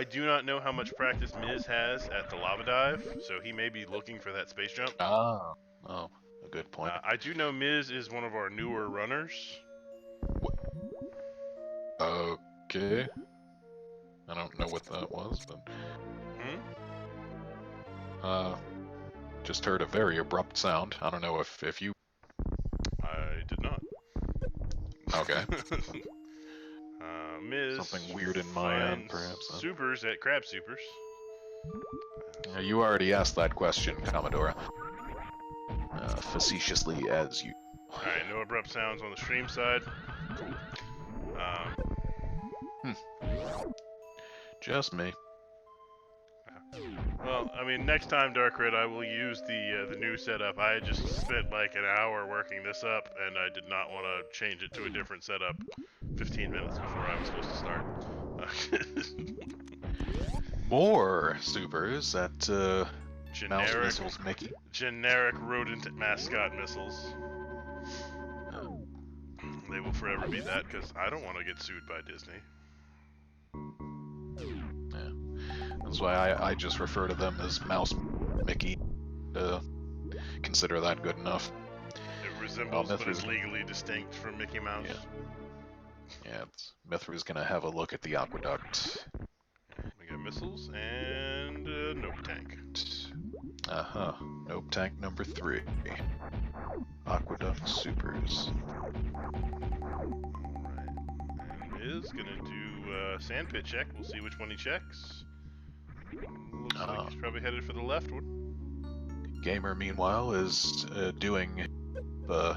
do not know how much practice Miz has at the lava dive, so he may be looking for that space jump. Oh, a good point. I do know Miz is one of our newer runners. Okay. I don't know what that was, but... just heard a very abrupt sound. I don't know if you... I did not. Okay. Miz something weird in my end, perhaps. Supers at Crab Supers. You already asked that question, Commodore. Facetiously as you... Alright, no abrupt sounds on the stream side. Just me. Well, I mean, next time, Dark Red, I will use the new setup. I had just spent like an hour working this up, and I did not want to change it to a different setup 15 minutes before I was supposed to start. More supers at Mouse Missiles Mickey. Generic rodent mascot missiles. They will forever be that, because I don't want to get sued by Disney. That's why I just refer to them as Mouse Mickey. Consider that good enough. It resembles, but is legally distinct from Mickey Mouse. Yeah, Mithra's gonna have a look at the aqueduct. We got missiles and Nope Tank. Nope Tank number 3. Aqueduct supers. Alright. And Miz gonna do sandpit check. We'll see which one he checks. Looks like he's probably headed for the left one. Gamer, meanwhile, is doing the...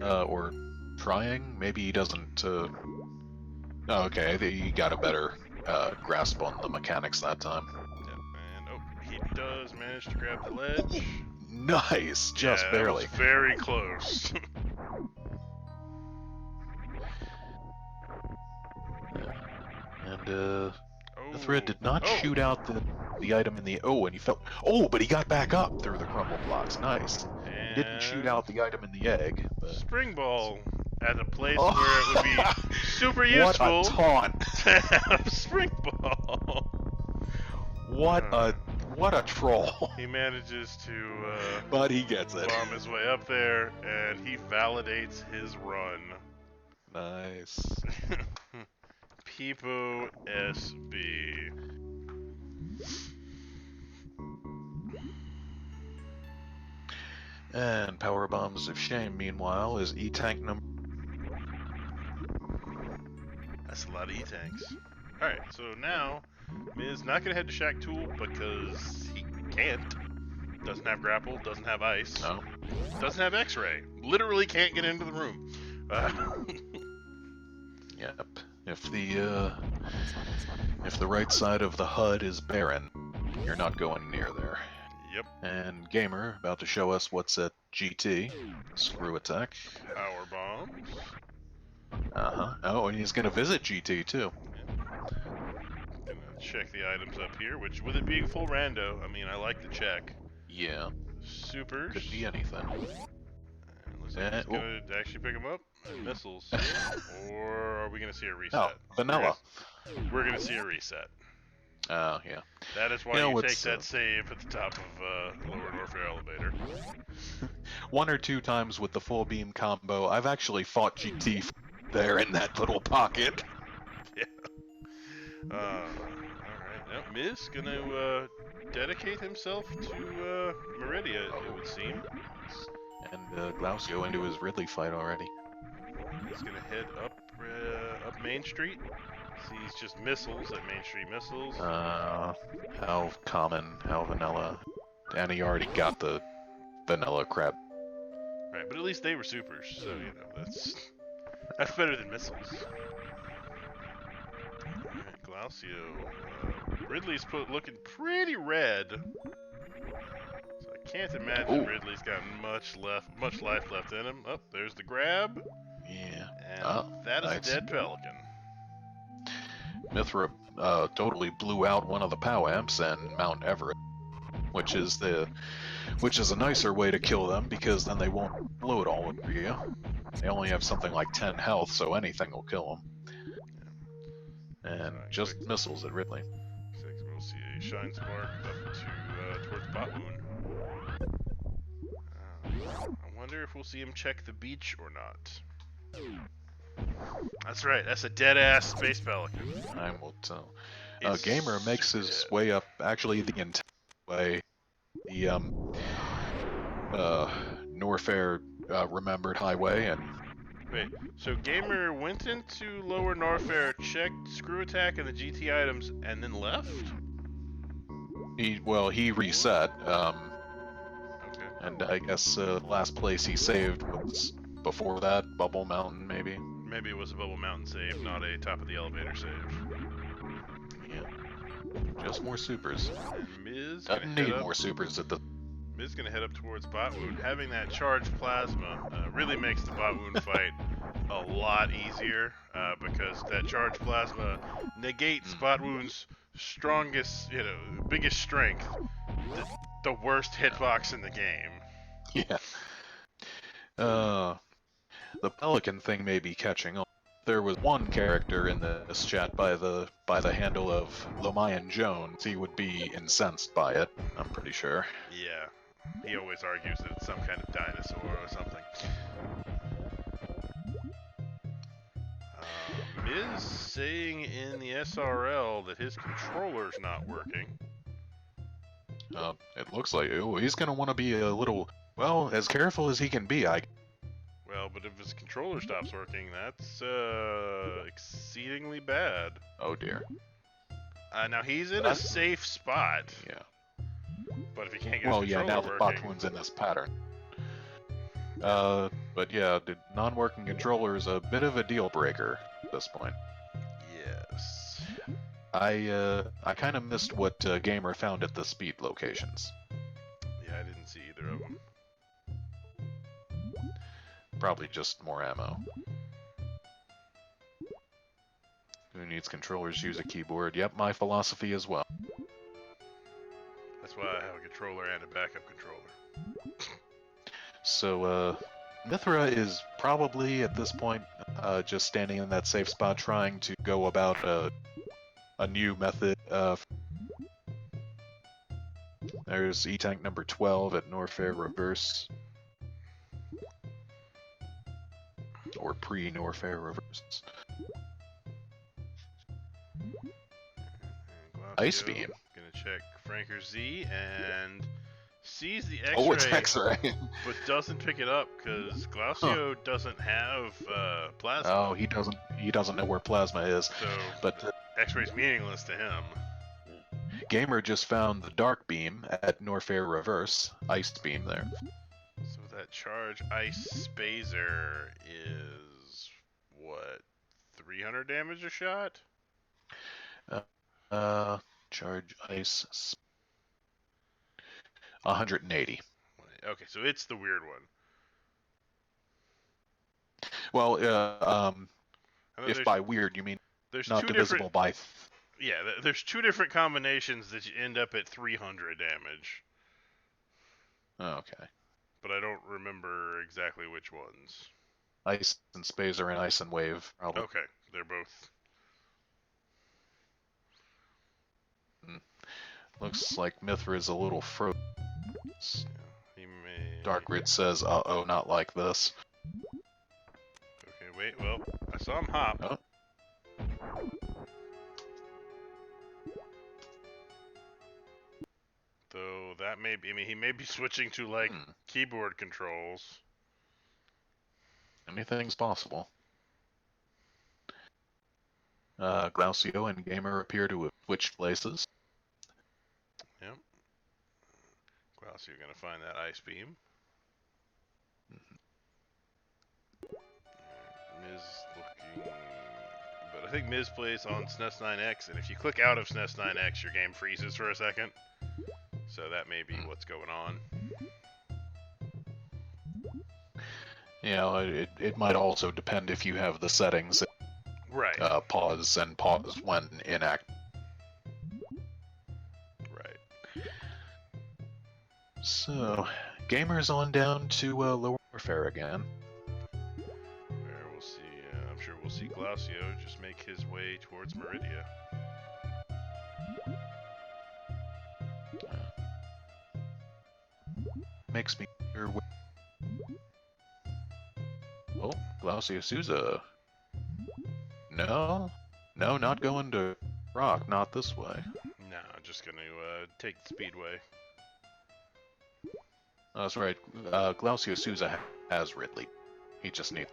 or trying? Maybe he doesn't... Oh, okay, he got a better grasp on the mechanics that time. Yep, and he does manage to grab the ledge. Nice! Just barely. That was very close. And, Mithra did not shoot out the item in the... Oh, and he fell... Oh, but he got back up through the crumble blocks. Nice. And He didn't shoot out the item in the egg. But... Spring Ball at a place where it would be super useful what a taunt. to have Spring Ball. What a troll. He manages to but he gets it. Bomb his way up there, and he validates his run. Nice. Peepo SB. And Power Bombs of Shame, meanwhile, is E-Tank number... That's a lot of E-Tanks. Alright, so now, Miz not gonna head to Shack Tool because he can't. Doesn't have grapple, doesn't have ice. No. Doesn't have X-ray. Literally can't get into the room. Yep. If the right side of the HUD is barren, you're not going near there. Yep. And Gamer about to show us what's at GT. Screw attack. Power bombs. Oh, and he's gonna visit GT too. Gonna check the items up here, which with it being full rando, I mean I like the check. Yeah. Supers. Could be anything. And looks like he's gonna actually pick them up. And missiles. Or are we gonna see a reset? Oh, vanilla. We're gonna see a reset. Oh, yeah. That is why you take that save at the top of Lower Norfair Elevator. One or two times with the full beam combo, I've actually fought GT there in that little pocket. Yeah. Alright. Now, Miz gonna dedicate himself to Meridia, it would seem. And Glausio into his Ridley fight already. He's gonna head up Main Street. Sees just missiles at Main Street Missiles. How common, how vanilla. And he already got the vanilla crap. Right, but at least they were supers, so you know that's better than missiles. Alright, Glausio. Ridley's looking pretty red. So I can't imagine Ridley's got much life left in him. Oh, there's the grab. Yeah. And that is a dead Pelican. Mithra totally blew out one of the POW amps and Mount Everett, which is a nicer way to kill them because then they won't explode all over you. They only have something like 10 health, so anything will kill them. And just missiles at Ridley. We'll see a shine spark up to towards Botwoon. I wonder if we'll see him check the beach or not. That's right, that's a dead-ass space pelican. I will tell. Gamer makes his way up, actually the entire way. The Norfair remembered highway, and wait. So Gamer went into Lower Norfair, checked screw attack and the GT items, and then left. He reset. Okay. And I guess last place he saved was before that, Bubble Mountain, maybe. Maybe it was a Bubble Mountain save, not a top of the elevator save. Yeah. Just more supers. And Miz doesn't need more supers at the. Miz gonna head up towards Botwoon. Having that charged plasma really makes the Botwoon fight a lot easier because that charged plasma negates Botwoon's strongest, biggest strength, the worst hitbox in the game. Yeah. The Pelican thing may be catching on. There was one character in this chat by the handle of Lomayan Jones. He would be incensed by it, I'm pretty sure. Yeah. He always argues that it's some kind of dinosaur or something. Miz saying in the SRL that his controller's not working. It looks like he's gonna want to be a little, as careful as he can be, Well, but if his controller stops working, that's exceedingly bad. Oh dear. Now he's in a safe spot. Yeah. But if he can't get his controller now the working... Botwoon's in this pattern. But yeah, the non-working controller is a bit of a deal breaker at this point. Yes. I kind of missed what Gamer found at the speed locations. Yeah, I didn't see either of them. Probably just more ammo. Who needs controllers? Use a keyboard. Yep, my philosophy as well. That's why I have a controller and a backup controller. So, Mithra is probably, at this point, just standing in that safe spot trying to go about a new method of... There's E-Tank number 12 at Norfair Reverse. Or pre-Norfair Reverse. Ice Beam. Gonna check Franker Z and sees the X-ray. Oh, it's X-ray. But doesn't pick it up because Glausio doesn't have plasma. Oh, he doesn't know where plasma is. So, but X-ray's meaningless to him. Gamer just found the Dark Beam at Norfair Reverse. Iced Beam there. So that charge Ice Spazer is what, 300 damage a shot? Charge ice 180. Okay, so it's the weird one. Well, I know if by weird you mean there's not two different. divisible by. Yeah, there's two different combinations that you end up at 300 damage, Okay. but I don't remember exactly which ones. Ice and Spacer and Ice and Wave, probably. Okay, they're both. Looks like Mithra is a little frozen. Yeah, he may. Dark Rid says, uh-oh, not like this. Okay, wait. Well, I saw him hop. Oh. Though that may be. I mean, he may be switching to like keyboard controls. Anything's possible. Glacio and Gamer appear to have switched places. Yep. Glacio gonna find that ice beam. Miz looking, but I think Miz plays on SNES 9X, and if you click out of SNES 9X, your game freezes for a second. So that may be what's going on. Yeah, it might also depend if you have the settings. Right. Pause and pause when inactive. Right. So, Gamer's on down to Lower Warfare again. Where we'll see. I'm sure we'll see Glacio just make his way towards Meridia. Makes me wonder. Oh, Glacio Souza. No, not going to Rock. Not this way. Nah, just gonna take the Speedway. Oh, that's right. Glacio Souza has Ridley. He just needs.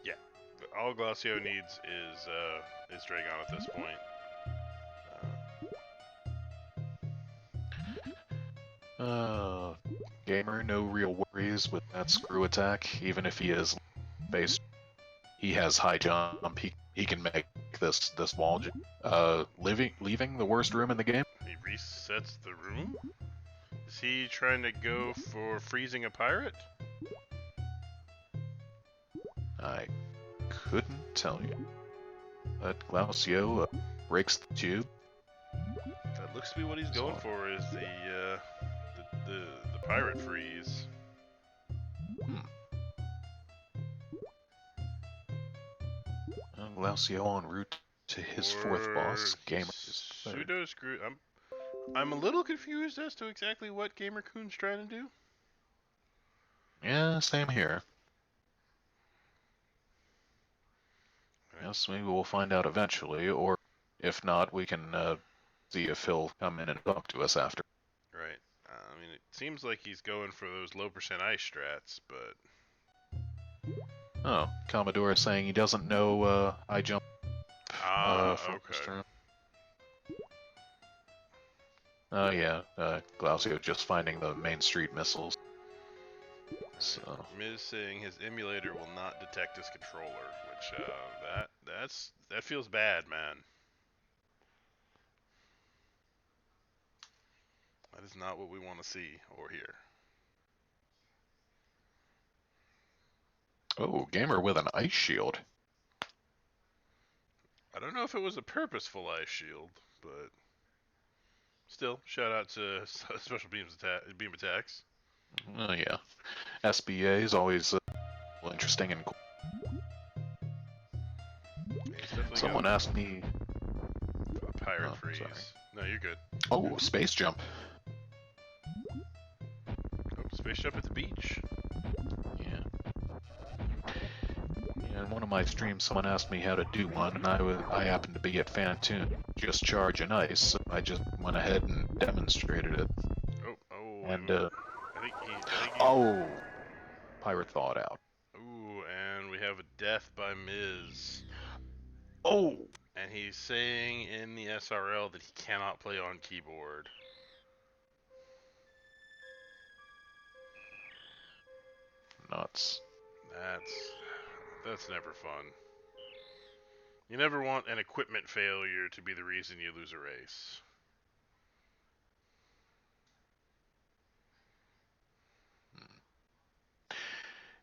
Yeah, all Glacio needs is Dragon at this point. Gamer, no real worries with that screw attack. Even if he is based, he has high jump. He can make this wall. Leaving the worst room in the game. He resets the room. Is he trying to go for freezing a pirate? I couldn't tell you. But Glacio breaks the tube. That looks to be what he's going for. Is the pirate freeze? Glacio en route to his fourth boss. Gamer is third. Pseudo screw. I'm a little confused as to exactly what gamercoon's trying to do. Yeah, same here. Yes, maybe we'll find out eventually, or if not, we can see if he'll come in and talk to us after. Right. I mean, it seems like he's going for those low percent ice strats, but... Oh, Commodore is saying he doesn't know high jump. Okay. Oh yeah, Glacio just finding the Main Street missiles. So. Miz saying his emulator will not detect his controller, which that feels bad, man. That is not what we want to see or hear. Oh, Gamer with an ice shield. I don't know if it was a purposeful ice shield, but still, shout out to Special Beam Attacks. Oh yeah, SBA is always interesting and cool. Someone asked me. A pirate freeze. Sorry. No, you're good. Oh, space jump. Oh, space jump at the beach. Yeah, in one of my streams, someone asked me how to do one, and I happened to be at Fantoon, just charge an ice, so I just went ahead and demonstrated it. And I think he oh, pirate thawed out. Ooh, and we have a death by Miz. Oh! And he's saying in the SRL that he cannot play on keyboard. Nuts. That's never fun. You never want an equipment failure to be the reason you lose a race.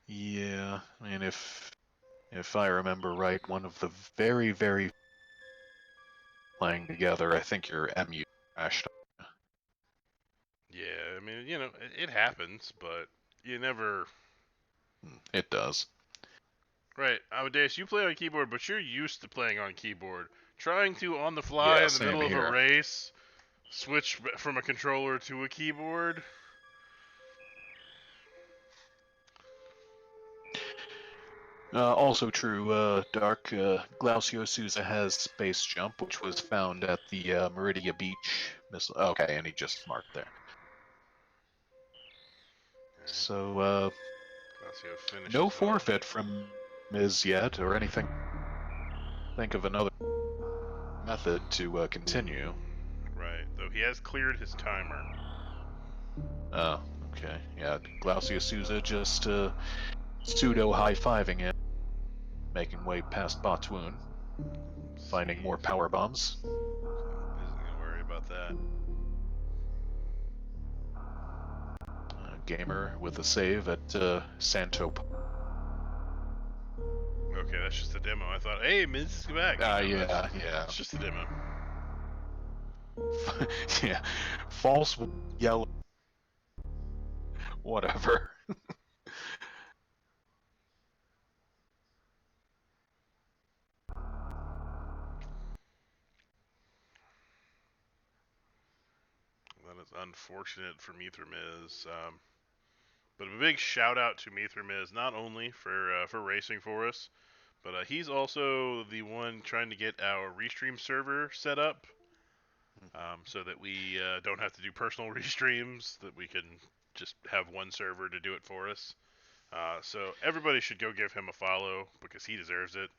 Yeah, I mean, if I remember right, one of the very, very playing together, I think your MU crashed. Yeah, I mean, it happens, but you never. It does. Right, Amadeus, you play on keyboard, but you're used to playing on keyboard. Trying to, on the fly, Yeah, in the same middle of a here. race, switch from a controller to a keyboard. Also true, Dark, Glacio Souza has Space Jump, which was found at the Meridia Beach missile. Okay, and he just marked there. So, Glacio no finishes off. forfeit from Miz yet, or anything. Think of another method to continue. Right, though he has cleared his timer. Oh, okay. Yeah, Glaucia Souza just pseudo high-fiving him, making way past Batwoon, finding more power bombs. Isn't gonna worry about that. Gamer with a save at Santo. Okay, that's just a demo. I thought, hey, Miz is back. Yeah. It's just a demo. Yeah. False yellow. Whatever. That is unfortunate for MithraMiz. But a big shout out to MithraMiz, not only for racing for us, but he's also the one trying to get our restream server set up, so that we don't have to do personal restreams. That we can just have one server to do it for us. So everybody should go give him a follow because he deserves it.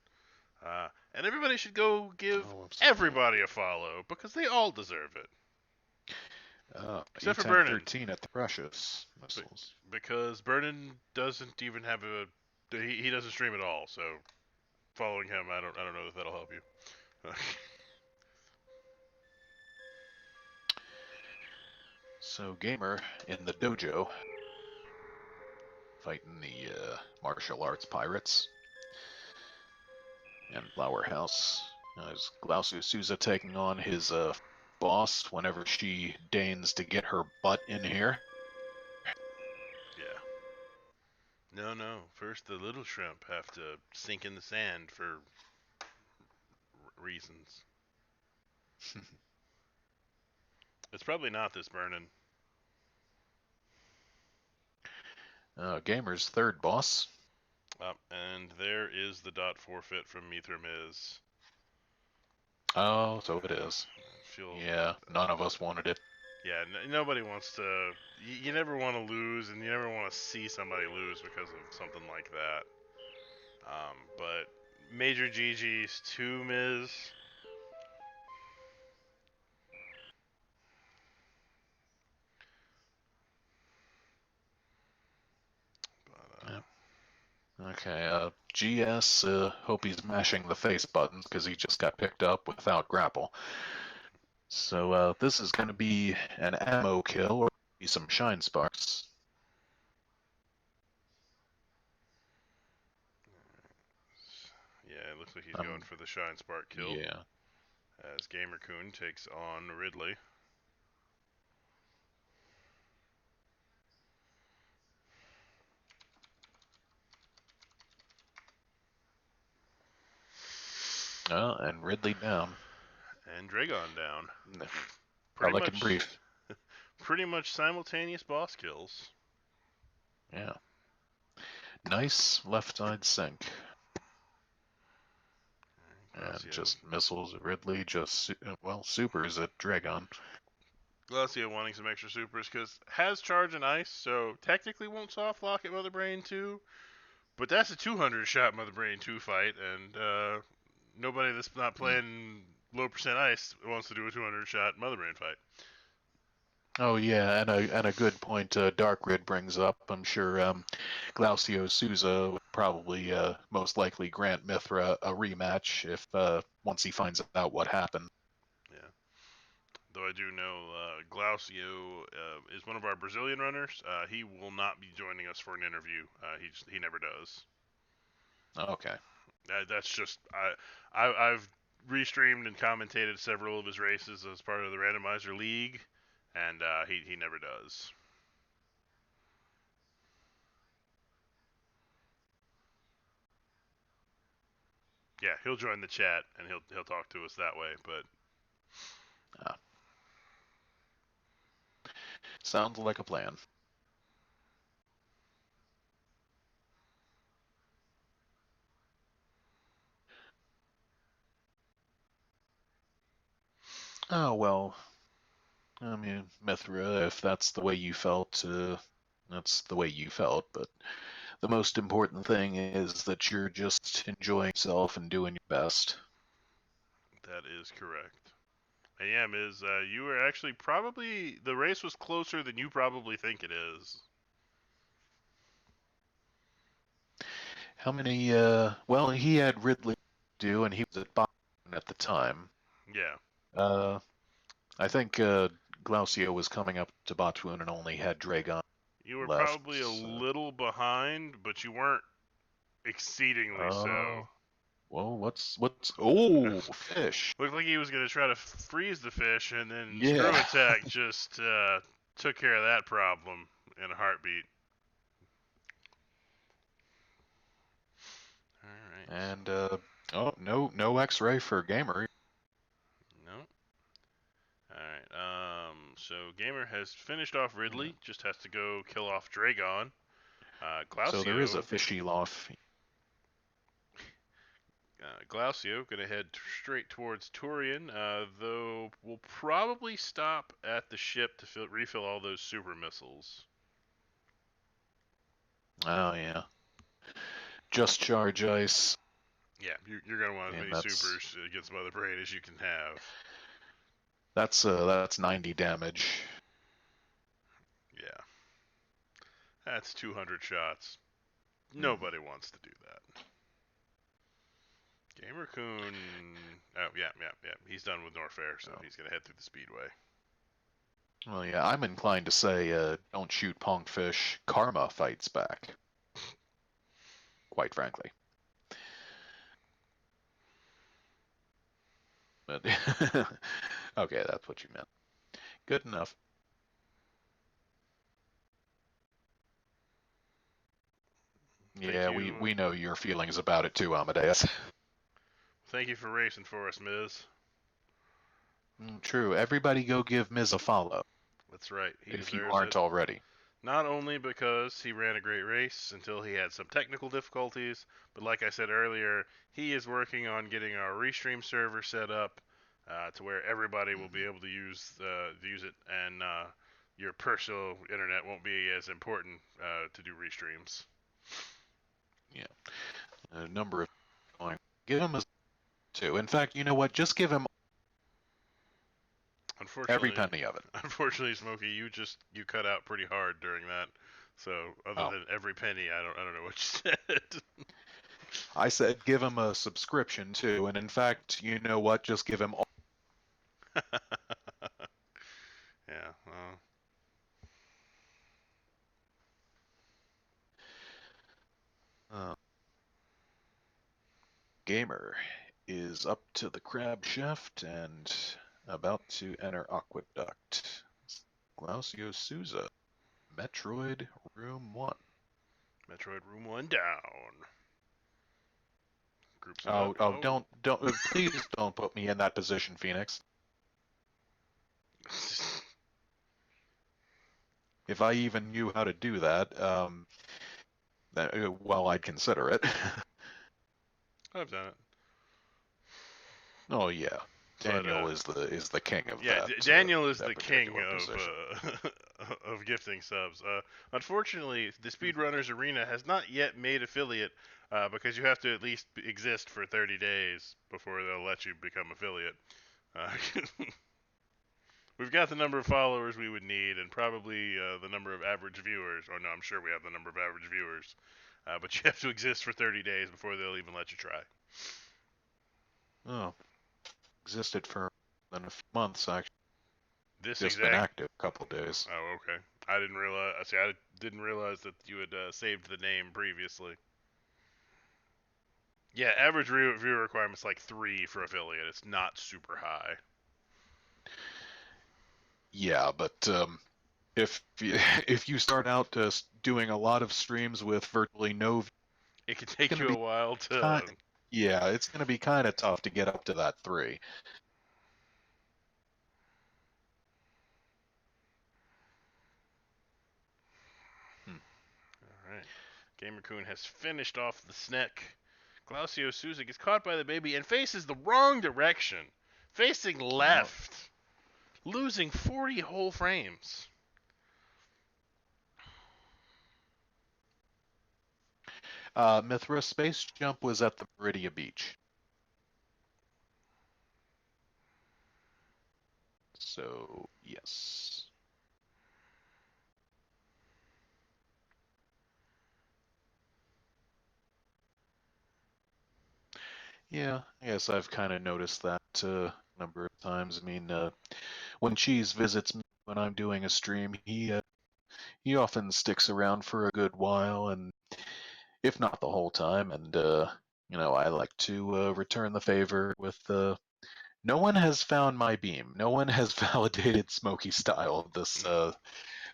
And everybody should go give everybody a follow because they all deserve it. Except for Bernon. 13 at the Precious missiles. Because Bernon doesn't even have a. He doesn't stream at all, so following him, I don't know if that'll help you. So Gamer in the dojo, fighting the martial arts pirates. And Flower House. Is Glaucio Souza taking on his boss whenever she deigns to get her butt in here? Yeah. No. First, the little shrimp have to sink in the sand for reasons. It's probably not this Bernon. Gamer's third boss. And there is the dot forfeit from MithraMiz. Oh, so it is. Yeah, none of us wanted it. Yeah, nobody wants to. You never want to lose, and you never want to see somebody lose because of something like that. But major GG's to Miz. But, yeah. Okay, GS, hope he's mashing the face buttons because he just got picked up without grapple. So this is going to be an ammo kill or be some shine sparks. Yeah, it looks like he's going for the shine spark kill. Yeah. As gamercoon takes on Ridley. And Ridley down. And Dragon down. Pretty much simultaneous boss kills. Yeah. Nice left side sync. And just missiles at Ridley, just, supers at Dragon. Glacio wanting some extra supers because has charge and ice, so technically won't soft lock at Mother Brain 2. But that's a 200 shot Mother Brain 2 fight, and nobody that's not playing low percent ice wants to do a 200 shot Mother Brain fight. Oh yeah, and a good point Dark Grid brings up. I'm sure Glacio Souza would probably most likely grant Mithra a rematch if once he finds out what happened. Yeah. Though I do know Glaucio is one of our Brazilian runners. He will not be joining us for an interview. He never does. Okay. That's just I've restreamed and commentated several of his races as part of the randomizer league, and he never does. Yeah, he'll join the chat and he'll talk to us that way. But Ah, sounds like a plan. Oh well, I mean Mithra, if that's the way you felt, that's the way you felt. But the most important thing is that you're just enjoying yourself and doing your best. that is correct. And yeah, Miz, you were actually probably the race was closer than you probably think it is. How many? Well, he had Ridley do, and he was at bottom at the time. Yeah, Uh, I think Glaucio was coming up to Botwoon and only had Dragon you were left. probably a little behind, but you weren't exceedingly so. Oh, well, what's? Oh, fish. Looked like he was gonna try to freeze the fish, and then Screw Yeah, Attack just took care of that problem in a heartbeat. All right. and oh no X-ray for Gamer. No. All right. So Gamer has finished off Yeah. Ridley. Just has to go kill off Dragon. So there is a Glaucio. fishy loft. Glaucio gonna head straight towards Turian. Though we'll probably stop at the ship to refill all those super missiles. Oh yeah, just charge ice. Yeah, you're gonna want as And many supers against Mother Brain as you can have. that's 90 damage. Yeah, that's 200 shots. Hmm. Nobody wants to do that. gamercoon. Oh yeah. He's done with Norfair, so Oh. he's gonna head through the speedway. Well, yeah, I'm inclined to say don't shoot Pongfish. Karma fights back, quite frankly. But okay, that's what you meant. Good enough. Thank Yeah, we you. we know your feelings about it too, Amadeus. Thank you for racing for us, Miz. True. Everybody go give Miz a follow That's right. He if you deserves it. aren't already. Not only because he ran a great race until he had some technical difficulties, but like I said earlier, he is working on getting our restream server set up to where everybody will be Hmm. able to use it, and your personal internet won't be as important to do restreams. Yeah, a number of going. Give him a two. In fact, you know what? Just give him every Unfortunately, penny of it. unfortunately, Smokey, you cut out pretty hard during that. So other Oh, than every penny, I don't know what you said. I said give him a subscription too, and in fact, you know what? Just give him all. Yeah. Well, Uh, Gamer is up to the crab shaft and about to enter Aqueduct. Glacio Souza, Metroid Room 1. Metroid Room One down. Groups it Oh, up. oh, Oh. don't, please don't put me in that position, Phoenix. If I even knew how to do that, well, I'd consider it. I've done it. Oh yeah, But Daniel is the king of yeah, that Daniel is that the king particular position. of gifting subs. Unfortunately, the Speedrunners Arena has not yet made affiliate because you have to at least exist for 30 days before they'll let you become affiliate. Uh, We've got the number of followers we would need, and probably the number of average viewers. Or no, I'm sure we have the number of average viewers. But you have to exist for 30 days before they'll even let you try. Oh, existed for more than a few months, actually. This Just been exact. active a couple days. Oh, okay. I didn't realize. See, I didn't realize that you had saved the name previously. Yeah, average viewer requirement's like 3 for affiliate. It's not super high. Yeah, but if if you start out doing a lot of streams with virtually no, It can it's take gonna you a be while to. kind. Yeah, it's gonna be kind of tough to get up to that 3. Alright. gamercoon has finished off the snack. Glacio Souza gets caught by the baby and faces the wrong direction. Facing left. Losing 40 whole frames. Mithra space jump was at the Meridia Beach. So yes. Yeah, I guess I've kind of noticed that a number of times. I mean, when Cheese visits me when I'm doing a stream, he often sticks around for a good while, and if not the whole time. And I like to return the favor with no one has found my beam. No one has validated Smoky style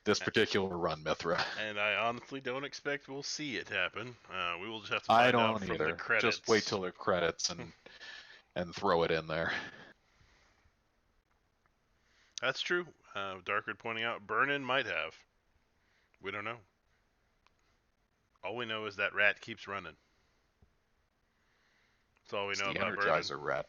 this particular run, Mithra. And I honestly don't expect we'll see it happen. We will just have to I find out don't from the either. Just wait credits. till the credits and throw it in there. That's true. Darkard pointing out bernon might have. We don't know. All we know is that rat keeps running. That's all we It's know the about bernon. Energizer rat.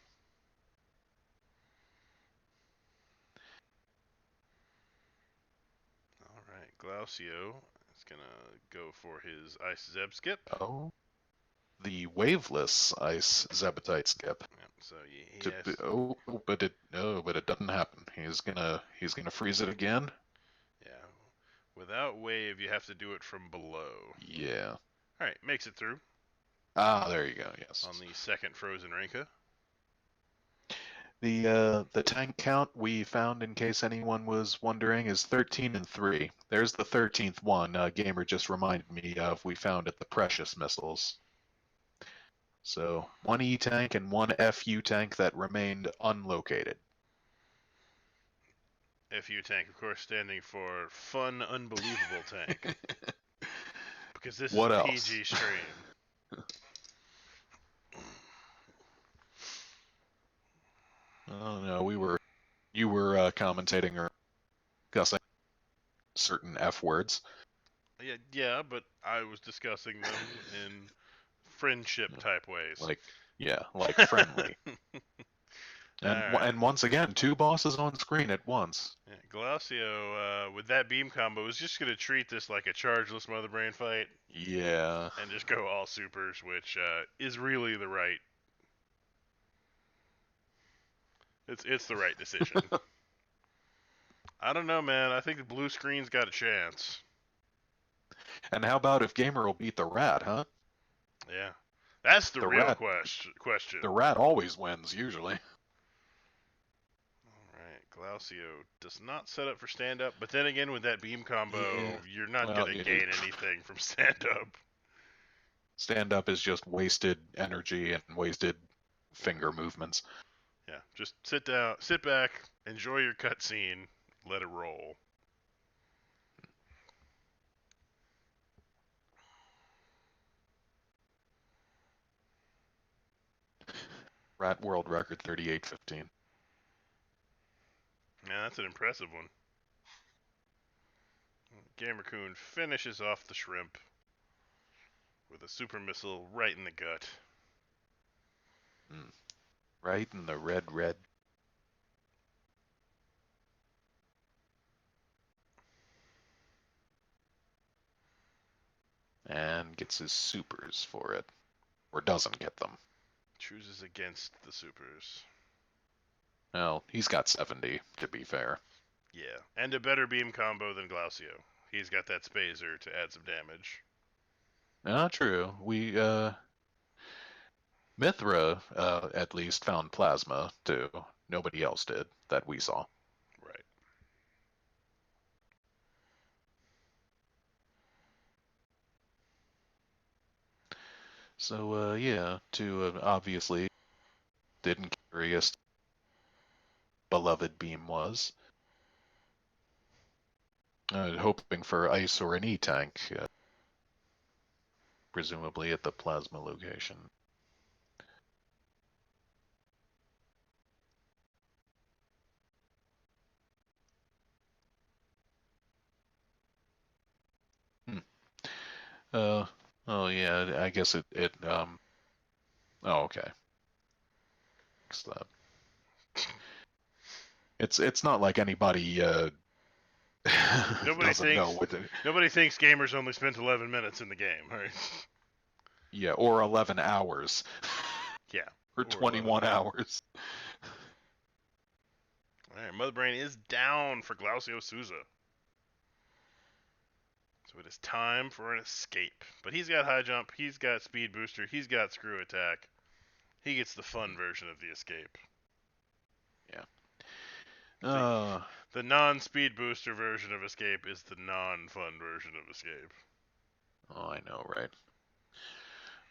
Alright, Glacio is going to go for his Ice Zeb skip. Oh, the waveless ice Zebetite skip. Yep, so he has... But it doesn't happen. He's gonna freeze it again. Yeah. Without wave, you have to do it from below. Yeah. Alright, makes it through. Ah, there you go. Yes. On the second frozen Rinka. The tank count we found, in case anyone was wondering, is 13 and 3. There's the 13th one. Gamer just reminded me of. We found at the Precious missiles. So 1 E tank and 1 FU tank that remained unlocated. FU tank, of course, standing for Fun Unbelievable Tank. Because this is What a else? PG stream. Oh no, you were commentating or discussing certain F words. Yeah, but I was discussing them in friendship type ways. Like friendly. Alright. And once again, 2 bosses on screen at once. Yeah, Glacio, with that beam combo, is just going to treat this like a chargeless Mother Brain fight. Yeah. And just go all supers, which is really the right... It's the right decision. I don't know, man. I think the blue screen's got a chance. And how about if Gamer will beat the rat, huh? Yeah. That's the real rat, question. The rat always wins, usually. Alright, Glacio does not set up for stand-up, but then again, with that beam combo, Yeah. you're not going to gain anything from stand-up. Stand-up is just wasted energy and wasted finger movements. Yeah, just sit down, sit back, enjoy your cutscene, let it roll. Rat world record 38:15. Yeah, that's an impressive one. gamercoon finishes off the shrimp with a super missile right in the gut. Right in the red. And gets his supers for it. Or doesn't get them. Chooses against the supers. Well, he's got 70, to be fair. Yeah, and a better beam combo than Glacio. He's got that Spazer to add some damage. True. Mithra, at least, found plasma, too. Nobody else did, that we saw. Right. So, yeah, to obviously didn't curious beloved beam was. Hoping for ice or an E-tank, presumably at the plasma location. Hmm. Oh yeah, I guess oh, okay. Fix that. It's not like anybody Nobody doesn't know thinks what the, nobody thinks gamers only spent 11 minutes in the game, right? yeah, or 11 hours. Yeah, Or or 11 21 hours. hours. All right, Mother Brain is down for Glacio Souza. So it is time for an escape. But he's got high jump, he's got speed booster, he's got screw attack. He gets the fun version of the escape. Yeah. The the non-speed booster version of escape is the non-fun version of escape. Oh, I know, right?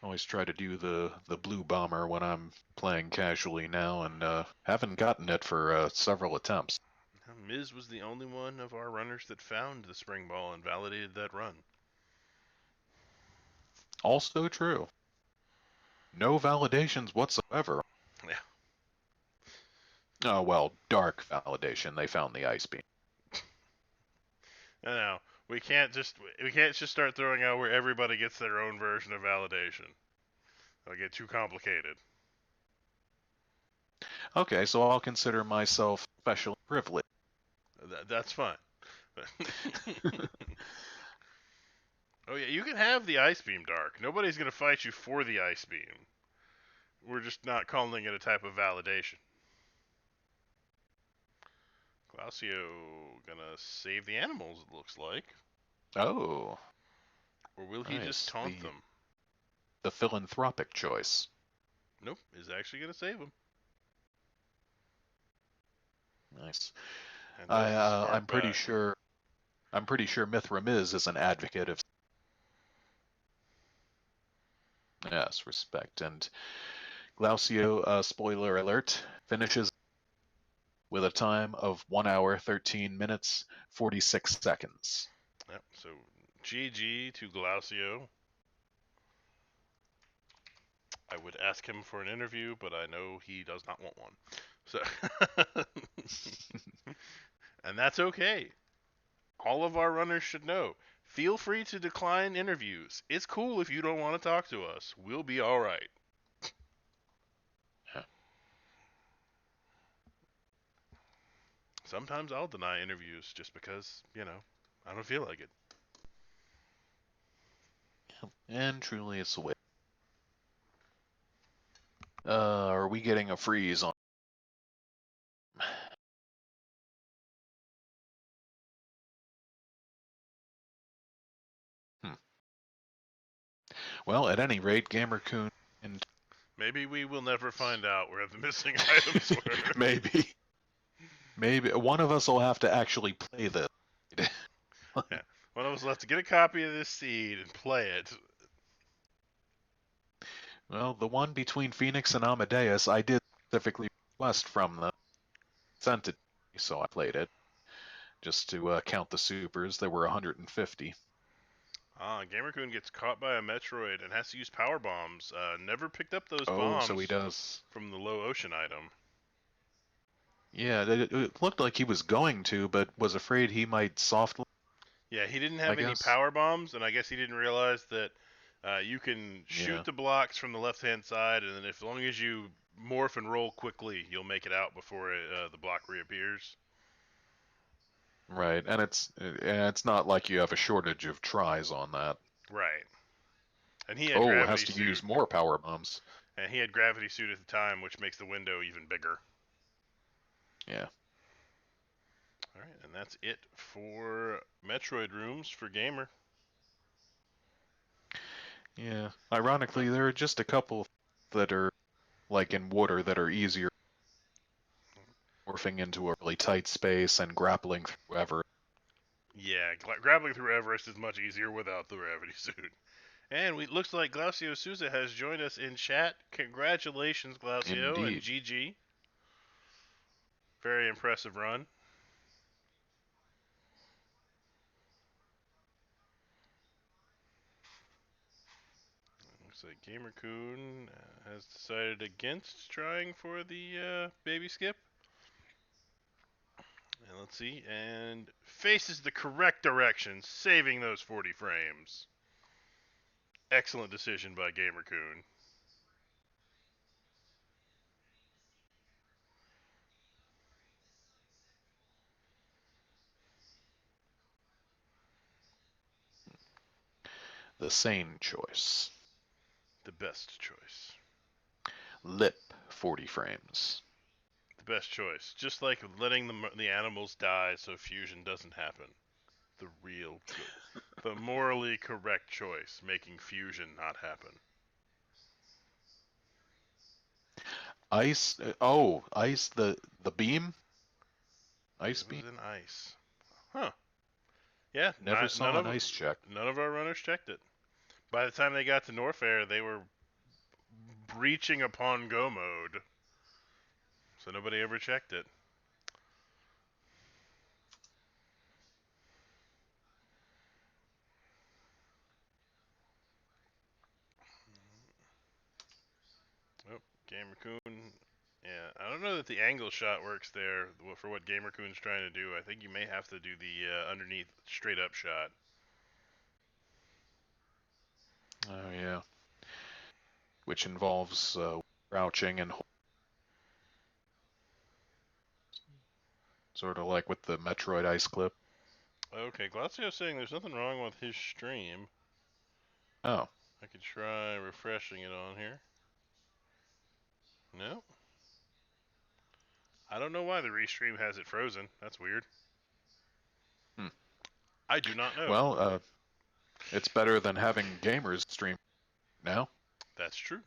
Always try to do the blue bomber when I'm playing casually now, and haven't gotten it for several attempts. Miz was the only one of our runners that found the spring ball and validated that run. Also true. No validations whatsoever. Yeah. Oh well, dark validation. They found the ice beam. No, we can't just start throwing out where everybody gets their own version of validation. It'll get too complicated. Okay, so I'll consider myself specially privileged. That's fine. Oh yeah, you can have the ice beam dark. Nobody's gonna fight you for the ice beam. We're just not calling it a type of validation. Glacio gonna save the animals, it looks like. Oh, Or will he just nice. taunt them? The philanthropic choice. Nope, is actually gonna save them. Nice. And does spark I'm pretty back. sure. I'm pretty sure MithraMiz is an advocate of yes, respect. And Glacio, spoiler alert, finishes with a time of 1 hour 13 minutes 46 seconds. Yep, so GG to Glacio. I would ask him for an interview, but I know he does not want one. So and that's okay. All of our runners should know. Feel free to decline interviews. It's cool if you don't want to talk to us. We'll be all right. Yeah. Sometimes I'll deny interviews just because, I don't feel like it. And truly, it's the way. Are we getting a freeze on? Hmm. Well, at any rate, gamercoon and Maybe we will never find out where the missing items were. maybe one of us will have to actually play this. Yeah. One of us will have to get a copy of this seed and play it. Well, the one between Phoenix and Amadeus, I did specifically request from them, sent it to me, so I played it just to count the supers. There were 150. Gamercoon gets caught by a Metroid and has to use power bombs. Never picked up those Oh, so he bombs does. from the low ocean item. Yeah, it looked like he was going to, but was afraid he might softly, Yeah, he didn't I have any guess. power bombs, and I guess he didn't realize that you can Yeah, shoot the blocks from the left-hand side, and then as long as you morph and roll quickly, you'll make it out before the block reappears. right. And it's not like you have a shortage of tries on that. Right. And he had Oh, has gravity to suit, use more power bombs. and he had gravity suit at the time, which makes the window even bigger. Yeah. Alright, and that's it for Metroid rooms for Gamer. Yeah. Ironically, there are just a couple that are, like in water, that are easier, morphing into a really tight space and grappling through ever. Yeah, grappling through Everest is much easier without the gravity suit. And it looks like Glacio Souza has joined us in chat. Congratulations, Glacio, and Indeed. GG. Very impressive run. Looks like gamercoon has decided against trying for the baby skip. And let's see, and faces the correct direction, saving those 40 frames. Excellent decision by gamercoon. The sane choice. The best choice. Lip, 40 frames. The best choice. Just like letting the animals die so fusion doesn't happen. The real good. The morally correct choice, making fusion not happen. Ice. Ice. The beam. Ice It was beam. in ice. Huh. Yeah, Never saw an ice check. none of our runners checked it. By the time they got to Norfair, they were breaching upon go mode. So nobody ever checked it. Oh, gamercoon. Yeah, I don't know that the angle shot works there for what gamercoon's trying to do. I think you may have to do the underneath straight up shot. Oh yeah. Which involves crouching and sort of like with the Metroid ice clip. Okay, Glacio's saying there's nothing wrong with his stream. Oh. I could try refreshing it on here. No. I don't know why the restream has it frozen. That's weird. Hmm. I do not know. Well, it's better than having gamers stream now. That's true.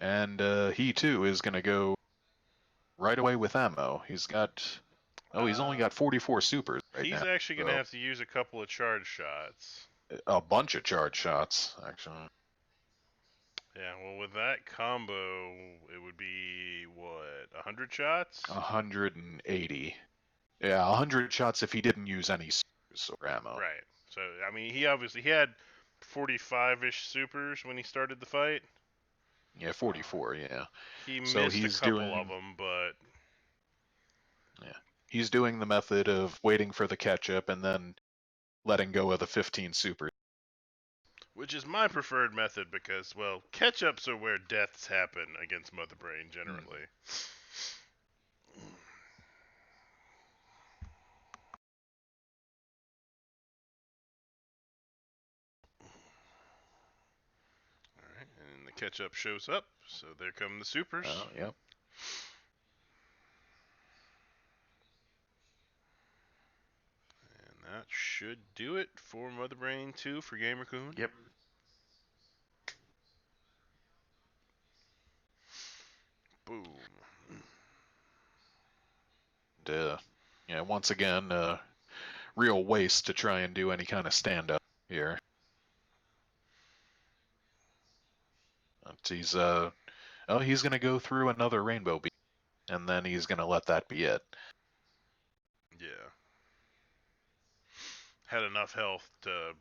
And he too is going to go right away with ammo. He's got. Oh, he's only got 44 supers right He's now. actually going to So have to use a couple of charge shots. a bunch of charge shots, actually. Yeah, well, with that combo, it would be, what, 100 shots? 180. Yeah, 100 shots if he didn't use any supers or ammo. Right. So, I mean, he had 45-ish supers when he started the fight. Yeah, 44, yeah. He So missed a he's couple of doing. them, but Yeah. He's doing the method of waiting for the catch-up and then letting go of the 15 supers. which is my preferred method because, well, catch-ups are where deaths happen against Mother Brain generally. Alright, and the catch-up shows up, so there come the supers. Oh, yep. And that should do it for Mother Brain 2 for gamercoon. Yep. Boom. And, yeah, once again, real waste to try and do any kind of stand-up here. He's he's gonna go through another rainbow beam, and then he's gonna let that be it. Yeah. Had enough health to.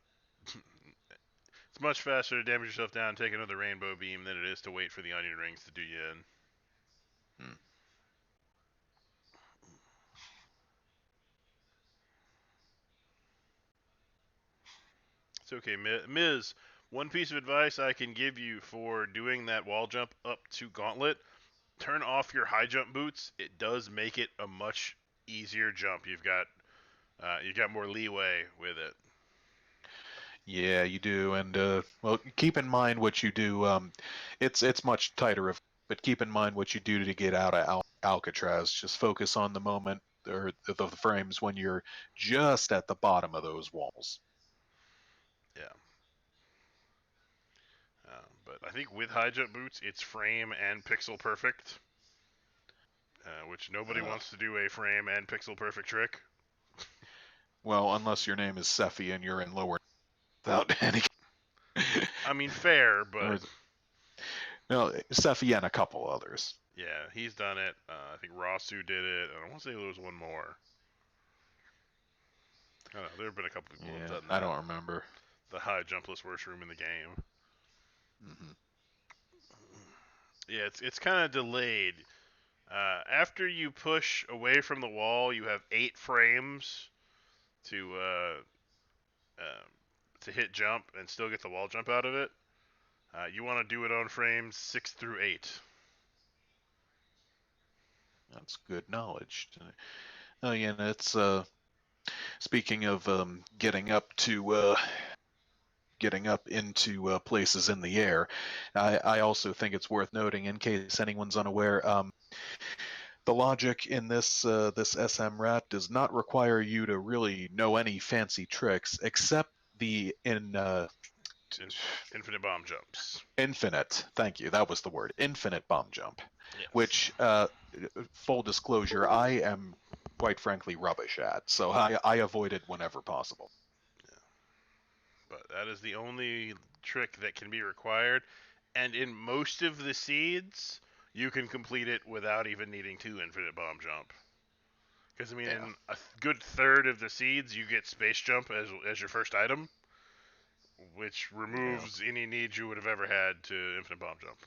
It's much faster to damage yourself down and take another rainbow beam than it is to wait for the onion rings to do you in. Hmm. It's okay, Miz. One piece of advice I can give you for doing that wall jump up to Gauntlet: turn off your high jump boots. It does make it a much easier jump. You've got more leeway with it. Yeah, you do, and well, keep in mind what you do. It's much tighter, but keep in mind what you do to get out of Alcatraz. Just focus on the moment, or the frames when you're just at the bottom of those walls. Yeah. But I think with high jump boots, it's frame and pixel perfect, which nobody Uh, wants to do a frame and pixel perfect trick. well, unless your name is Sephi and you're in lower without any. I mean, fair, but Or no, Sephi and a couple others. yeah, he's done it. I think Rasu did it, and I want to say there was one more. I don't know. There have been a couple people who have Yeah, done I that. don't remember. The high jumpless worst room in the game. Hmm. Yeah, it's kind of delayed. After you push away from the wall, you have 8 frames to uh, to hit jump and still get the wall jump out of it. You want to do it on frames 6 through 8. That's good knowledge. Oh yeah, it's speaking of getting up into places in the air. I also think it's worth noting, in case anyone's unaware, the logic in this SMRAT does not require you to really know any fancy tricks, except the Infinite bomb jumps. infinite. Thank you, that was the word. Infinite bomb jump, Yes. which, full disclosure, I am quite frankly rubbish at. So I avoid it whenever possible. Yeah. But that is the only trick that can be required. And in most of the seeds, you can complete it without even needing to infinite bomb jump. Because I mean, Yeah. in a good third of the seeds, you get space jump as your first item, which Yeah. removes any need you would have ever had to infinite bomb jump.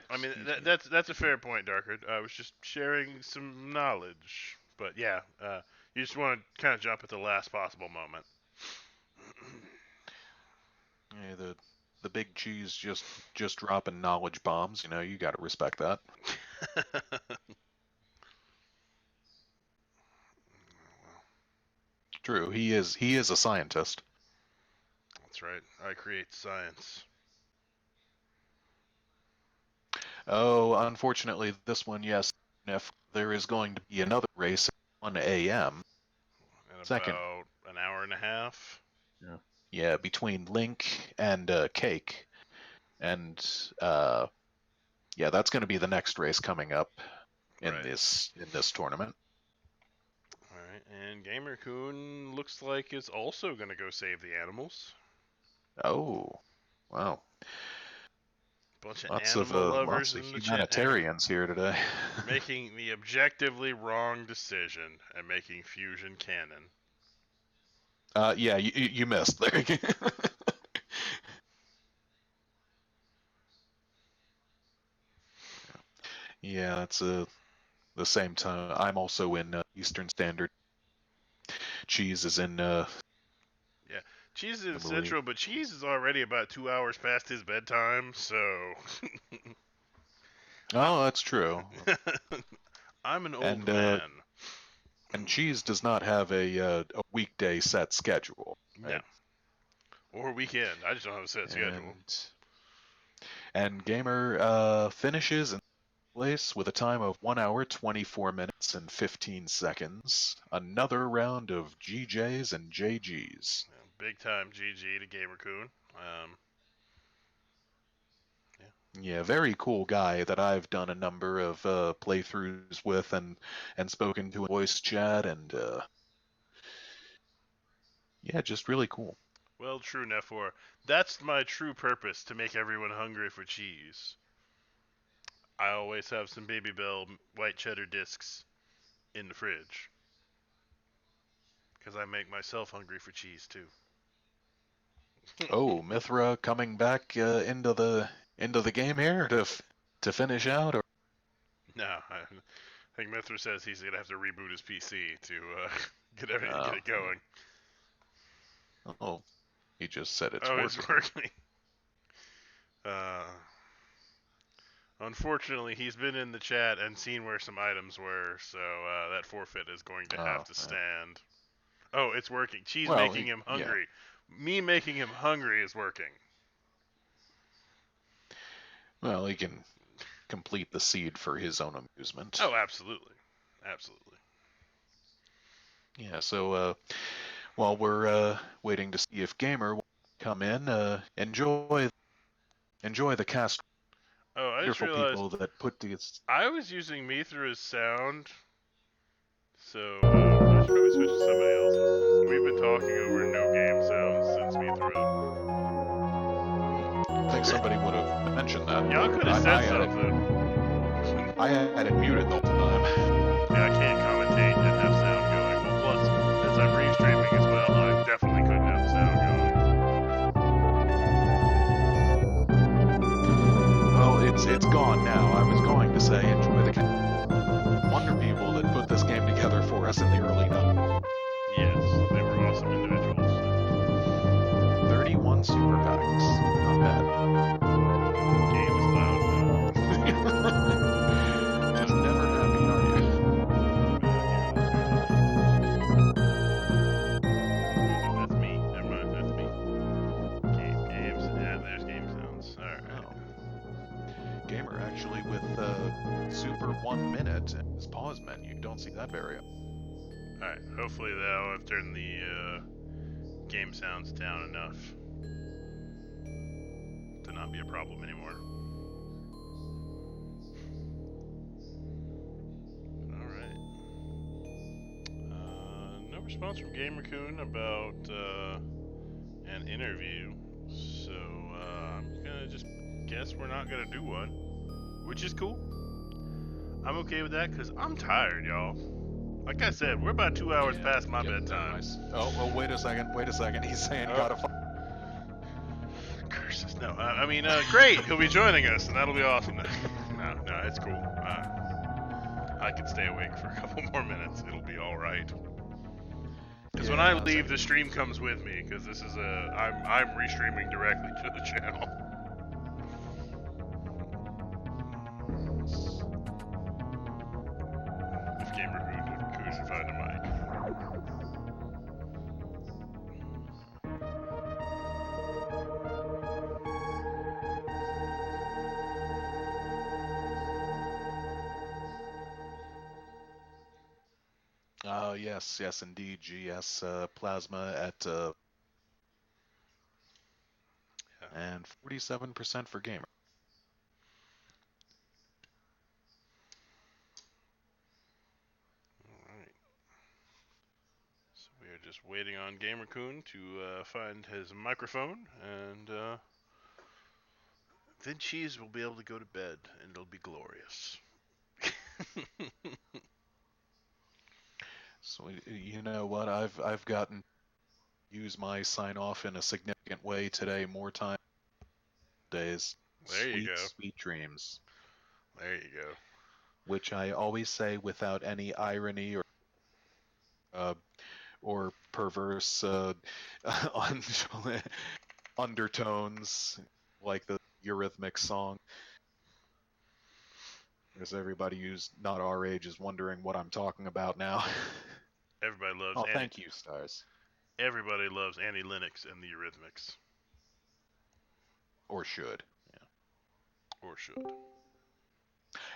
I mean, Excuse me. that's a fair point, Darkard. I was just sharing some knowledge, but yeah, you just want to kind of jump at the last possible moment. Yeah, the big cheese just dropping knowledge bombs. You got to respect that. True. He is a scientist. That's right. I create science. Oh, unfortunately, this one, yes. If there is going to be another race at 1 a.m. In Second. about an hour and a half. Yeah. Yeah, between Link and Cake, and yeah, that's going to be the next race coming up in Right. this tournament. All right. And gamercoon looks like is also going to go save the animals. Oh, wow. Bunch of Lots of animal lots lovers of in the chat here. humanitarians here today. Making the objectively wrong decision and making fusion canon. Yeah, you missed there. Yeah, it's the same time. I'm also in Eastern Standard. Cheese is in, Yeah, Cheese is in I believe. Central, but Cheese is already about 2 hours past his bedtime, so I, Oh, that's true. I'm an old And man. Cheese does not have a weekday set schedule, No, right? or weekend. I just don't have a set schedule. And Gamer finishes in place with a time of 1 hour, 24 minutes, and 15 seconds. Another round of GJs and JGs. Yeah, big time GG to gamercoon. Yeah, Yeah, very cool guy that I've done a number of playthroughs with and spoken to in voice chat, and yeah, just really cool. well, true, Nefor. That's my true purpose, to make everyone hungry for cheese. I always have some Baby Bell white cheddar discs in the fridge because I make myself hungry for cheese too. Oh, Mithra coming back into the game here to finish out, or No, I think Mithra says he's gonna have to reboot his PC to get oh, it going. oh, he just said it's Oh, it's working. working. Uh, Unfortunately, he's been in the chat and seen where some items were, so that forfeit is going to have Oh, to yeah. stand. Oh, it's working. Cheese Well, making him yeah. hungry. Me making him hungry is working. Well, he can complete the seed for his own amusement. Oh, absolutely. Absolutely. Yeah, so while we're waiting to see if Gamer will come in, enjoy the cast. Oh, I just Wonderful realized people that put this. I was using MithraMiz sound, so I should probably switch to somebody else's. We've been talking over no game sounds since MithraMiz. I think somebody would have mentioned that. Y'all could have I, said I had it. something. I had it muted the whole time. Yeah, I can't commentate and have sound going. Well, plus, since I'm restreaming as well, I definitely couldn't have the sound going. Well, it's gone now. I was going to say enjoy the wonder people that put this game together for us in the early 90s. Yes, they were awesome individuals. 31 super packs. Not bad. Game is loud now. Just never happy, are you? That's me. Never mind, that's me. Games. Yeah, there's game sounds. Alright. Oh. Gamer actually with super 1 minute and his pause menu. You don't see that very often. Alright, hopefully now I've turned the game sounds down enough to not be a problem anymore. Alright. No response from gamercoon about an interview, so I'm gonna just guess we're not gonna do one, which is cool. I'm okay with that because I'm tired, y'all. Like I said, we're about 2 hours past my bedtime. Nice. Oh, wait a second. He's saying gotta. Curses. No, I mean, great. He'll be joining us, and that'll be awesome. No, it's cool. I can stay awake for a couple more minutes. It'll be all right. Because when I leave, the stream comes with me. Because this is I'm restreaming directly to the channel. If gamer could find a mic. Yes, indeed. GS plasma at and 47% for gamer. Alright. So we are just waiting on gamercoon to find his microphone, and then Cheese will be able to go to bed, and it'll be glorious. So you know what? I've gotten use my sign off in a significant way today more time days. There you go. Sweet dreams. There you go. Which I always say without any irony or perverse undertones like the Eurythmics song. Because everybody who's not our age is wondering what I'm talking about now. Everybody loves. Oh, thank you, Stars. Everybody loves Annie Lennox and the Eurythmics. Or should. Yeah. Or should.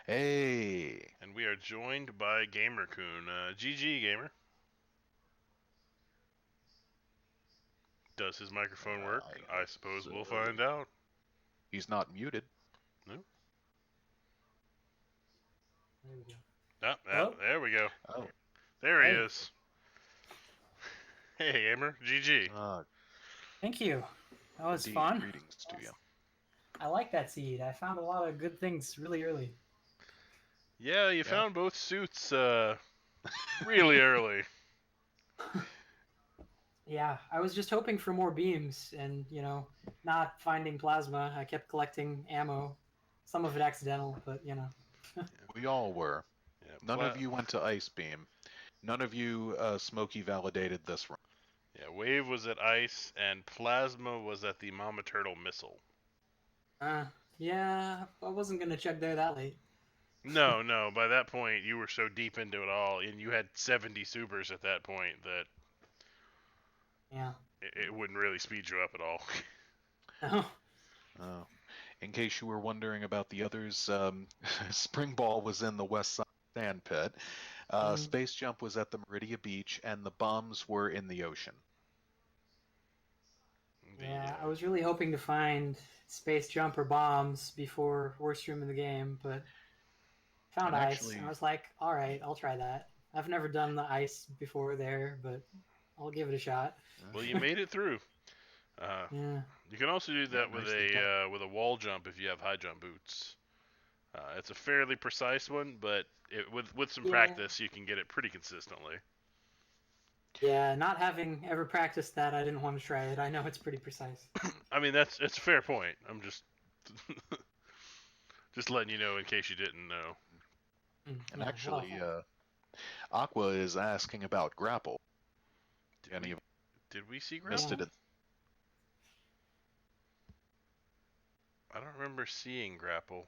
Hey. And we are joined by gamercoon. GG gamer. Does his microphone work? I suppose we'll find out. He's not muted. No. There we go. There we go. Oh. There he is. Hey, gamer. GG. Thank you. That was fun. Greetings to you. I like that seed. I found a lot of good things really early. Yeah, you found both suits really early. Yeah, I was just hoping for more beams and, not finding plasma. I kept collecting ammo. Some of it accidental, but, We all were. Yeah, None of you went to Ice Beam. None of you Smokey validated this run. Yeah, Wave was at Ice, and Plasma was at the Mama Turtle Missile. Yeah, I wasn't going to check there that late. No, by that point, you were so deep into it all, and you had 70 supers at that point that yeah, it wouldn't really speed you up at all. No. Oh. In case you were wondering about the others, Spring Ball was in the West Side Sand Pit. Space Jump was at the Meridia Beach, and the bombs were in the ocean. Yeah, I was really hoping to find Space Jump or bombs before worst room in the game, but found And ice, and actually, I was like, all right, I'll try that. I've never done the ice before there, but I'll give it a shot. Well, you made it through. Yeah. You can also do that with nicely done. a wall jump if you have high jump boots. It's a fairly precise one, but with some Yeah. practice, you can get it pretty consistently. Yeah, not having ever practiced that, I didn't want to try it. I know it's pretty precise. I mean, it's a fair point. I'm just just letting you know in case you didn't know. And Yeah, actually, well, Aqua is asking about grapple. Did we see Missed grapple? it. I don't remember seeing grapple.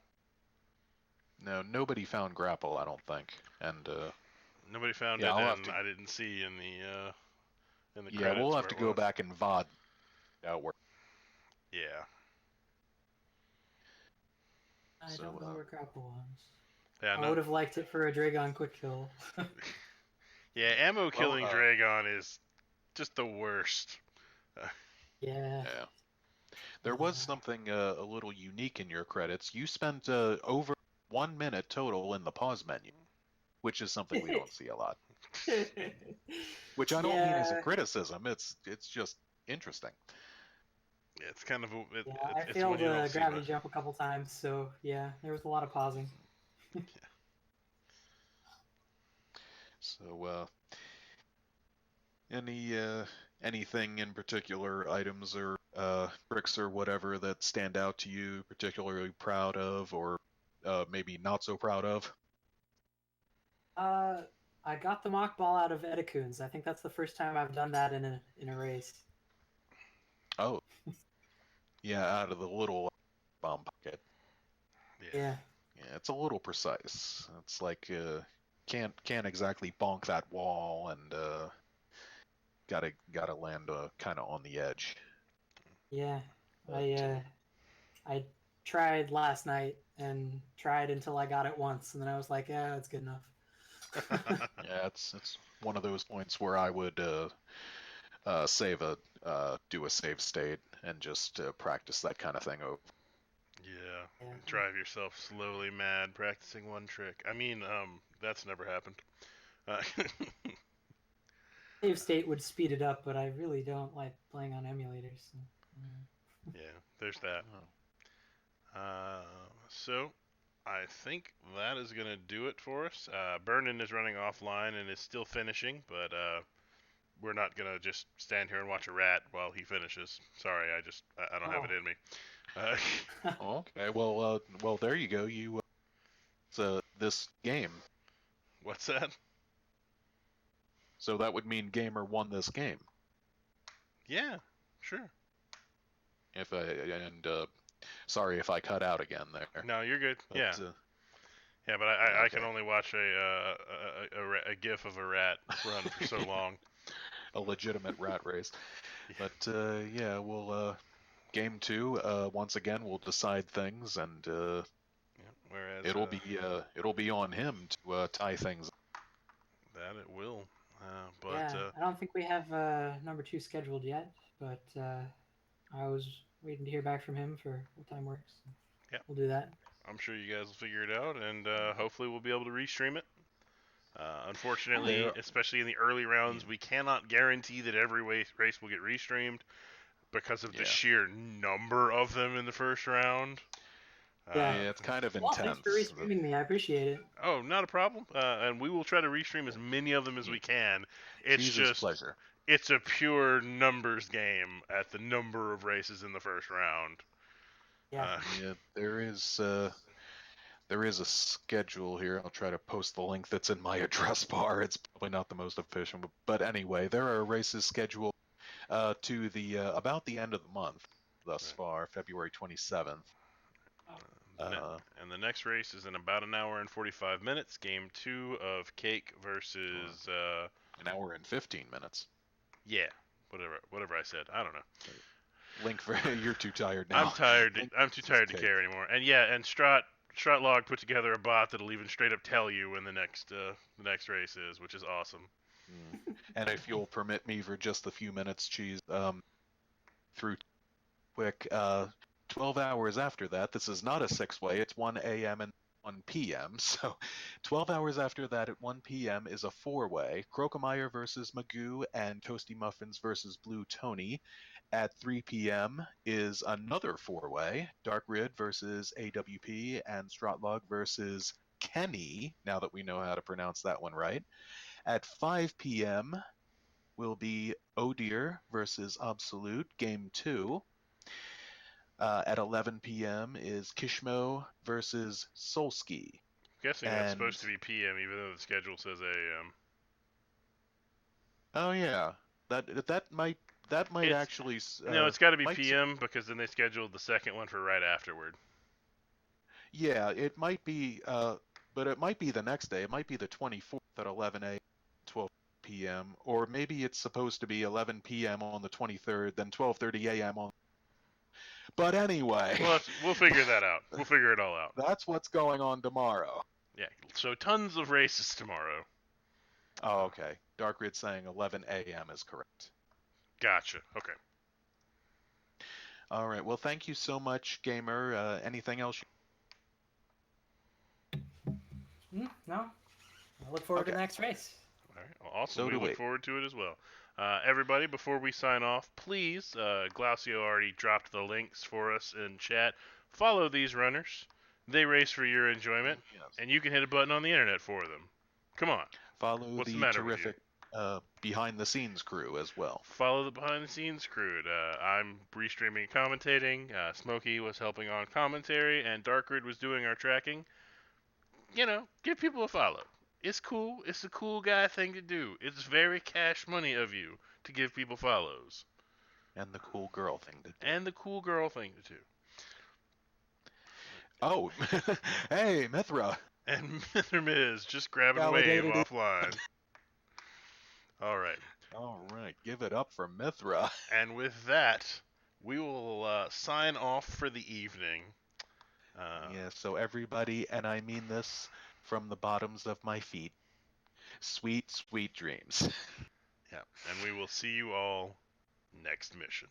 No, nobody found grapple, I don't think. And Nobody found yeah, it, I'll have and to. I didn't see in the Yeah, we'll credits have where to it go was. back and VOD out where. Yeah. I So, don't know where grapple was. Yeah. I would have liked it for a Dragon quick kill. Yeah. Ammo killing Well, Dragon is just the worst. Yeah. yeah. There was something a little unique in your credits. You spent over 1 minute total in the pause menu, which is something we don't see a lot. Which I don't mean as a Yeah. criticism. It's just interesting. Yeah, it's kind of Yeah, I it's one failed you don't a see gravity much. jump a couple times, so yeah, there was a lot of pausing. So, anything in particular, items or tricks or whatever that stand out to you, particularly proud of, or maybe not so proud of? I got the mock ball out of Edicoons. I think that's the first time I've done that in a race. Oh, yeah, out of the little bomb pocket. Yeah. Yeah, it's a little precise. It's like can't exactly bonk that wall, and gotta land kind of on the edge. Yeah. But I tried last night and tried until I got it once, and then I was like, yeah, that's good enough. yeah, it's one of those points where I would do a save state and just practice that kind of thing over. Yeah, drive yourself slowly mad practicing one trick. I mean, that's never happened. Save state would speed it up, but I really don't like playing on emulators. So, Yeah, there's that. Oh. So I think that is gonna do it for us. Bernon is running offline and is still finishing, but we're not gonna just stand here and watch a rat while he finishes. Sorry, I don't have it in me. Okay, well, there you go. This game. What's that? So that would mean Gamer won this game. Yeah, sure. Sorry if I cut out again there. No, you're good. But, Yeah. Yeah, but I can okay. only watch a gif of a rat run for so long. A legitimate rat race. Yeah. But yeah, we'll game 2. Once again, we'll decide things, and Whereas it'll be on him to tie things up. that it will. But yeah, I don't think we have number 2 scheduled yet, but I was waiting to hear back from him for what time works. yeah, We'll do that. I'm sure you guys will figure it out, and hopefully we'll be able to restream it. Unfortunately, especially in the early rounds, we cannot guarantee that every race will get restreamed because of the sheer number of them in the first round. Yeah, it's kind of well, intense. thanks for restreaming me. I appreciate it. Oh, not a problem. And we will try to restream as many of them as we can. It's Jesus' just pleasure. it's a pure numbers game at the number of races in the first round. Yeah. Yeah, there is a schedule here. I'll try to post the link that's in my address bar. It's probably not the most efficient, but anyway, there are races scheduled to the about the end of the month thus far, February 27th. And the next race is in about an hour and 45 minutes. Game 2 of Cake versus an hour and 15 minutes. Yeah, whatever I said. I don't know. Link, you're too tired now. I'm tired. Link I'm too versus tired to Cake. care anymore. And yeah, and Stratlog put together a bot that'll even straight up tell you when the next race is, which is awesome. And if you'll permit me for just a few minutes, Cheese, through quick, 12 hours after that, this is not a 6-way, it's 1 a.m. and 1 p.m. So 12 hours after that at 1 p.m. is a 4-way, Crocomeyer versus Magoo and Toasty Muffins versus Blue Tony. At 3 p.m. is another 4-way, Dark Rid versus AWP and Stratlog versus Kenny, now that we know how to pronounce that one right. At 5 p.m. will be Oh Dear versus Absolute, Game 2. At 11 p.m. is Kishmo versus Solski. I'm guessing that's And supposed to be PM, even though the schedule says AM. oh yeah, that might It's actually no, it's got to be might PM because then they scheduled the second one for right afterward. yeah, it might be but it might be the next day. It might be the 24th at 11 a.m. 12 p.m. or maybe it's supposed to be 11 p.m. on the 23rd, then 12:30 a.m. on. But anyway, Well, we'll figure that out. We'll figure it all out. that's what's going on tomorrow. Yeah. So tons of races tomorrow. Oh, okay. Dark Rid saying 11 a.m. is correct. Gotcha. Okay. All right. Well, thank you so much, Gamer. Anything else? No, I look forward to the next race. All right. Well, awesome. So We do look we. forward to it as well. Everybody, before we sign off, please, Glacio already dropped the links for us in chat. Follow these runners. They race for your enjoyment, Yes. and you can hit a button on the internet for them. Come on. Follow What's the the matter with you? terrific behind-the-scenes crew as well. Follow the behind-the-scenes crew. I'm restreaming and commentating. Smokey was helping on commentary, and Darkrid was doing our tracking. You know, give people a follow. It's cool. It's a cool guy thing to do. It's very cash money of you to give people follows. And the cool girl thing to do. And the cool girl thing to do. Oh, hey, Mithra. And MithraMiz just grabbing wave Validated it. offline. All right. All right, give it up for Mithra. And with that, we will sign off for the evening. Yeah, so everybody, and I mean this from the bottoms of my feet, sweet, sweet dreams. Yeah, and we will see you all next mission.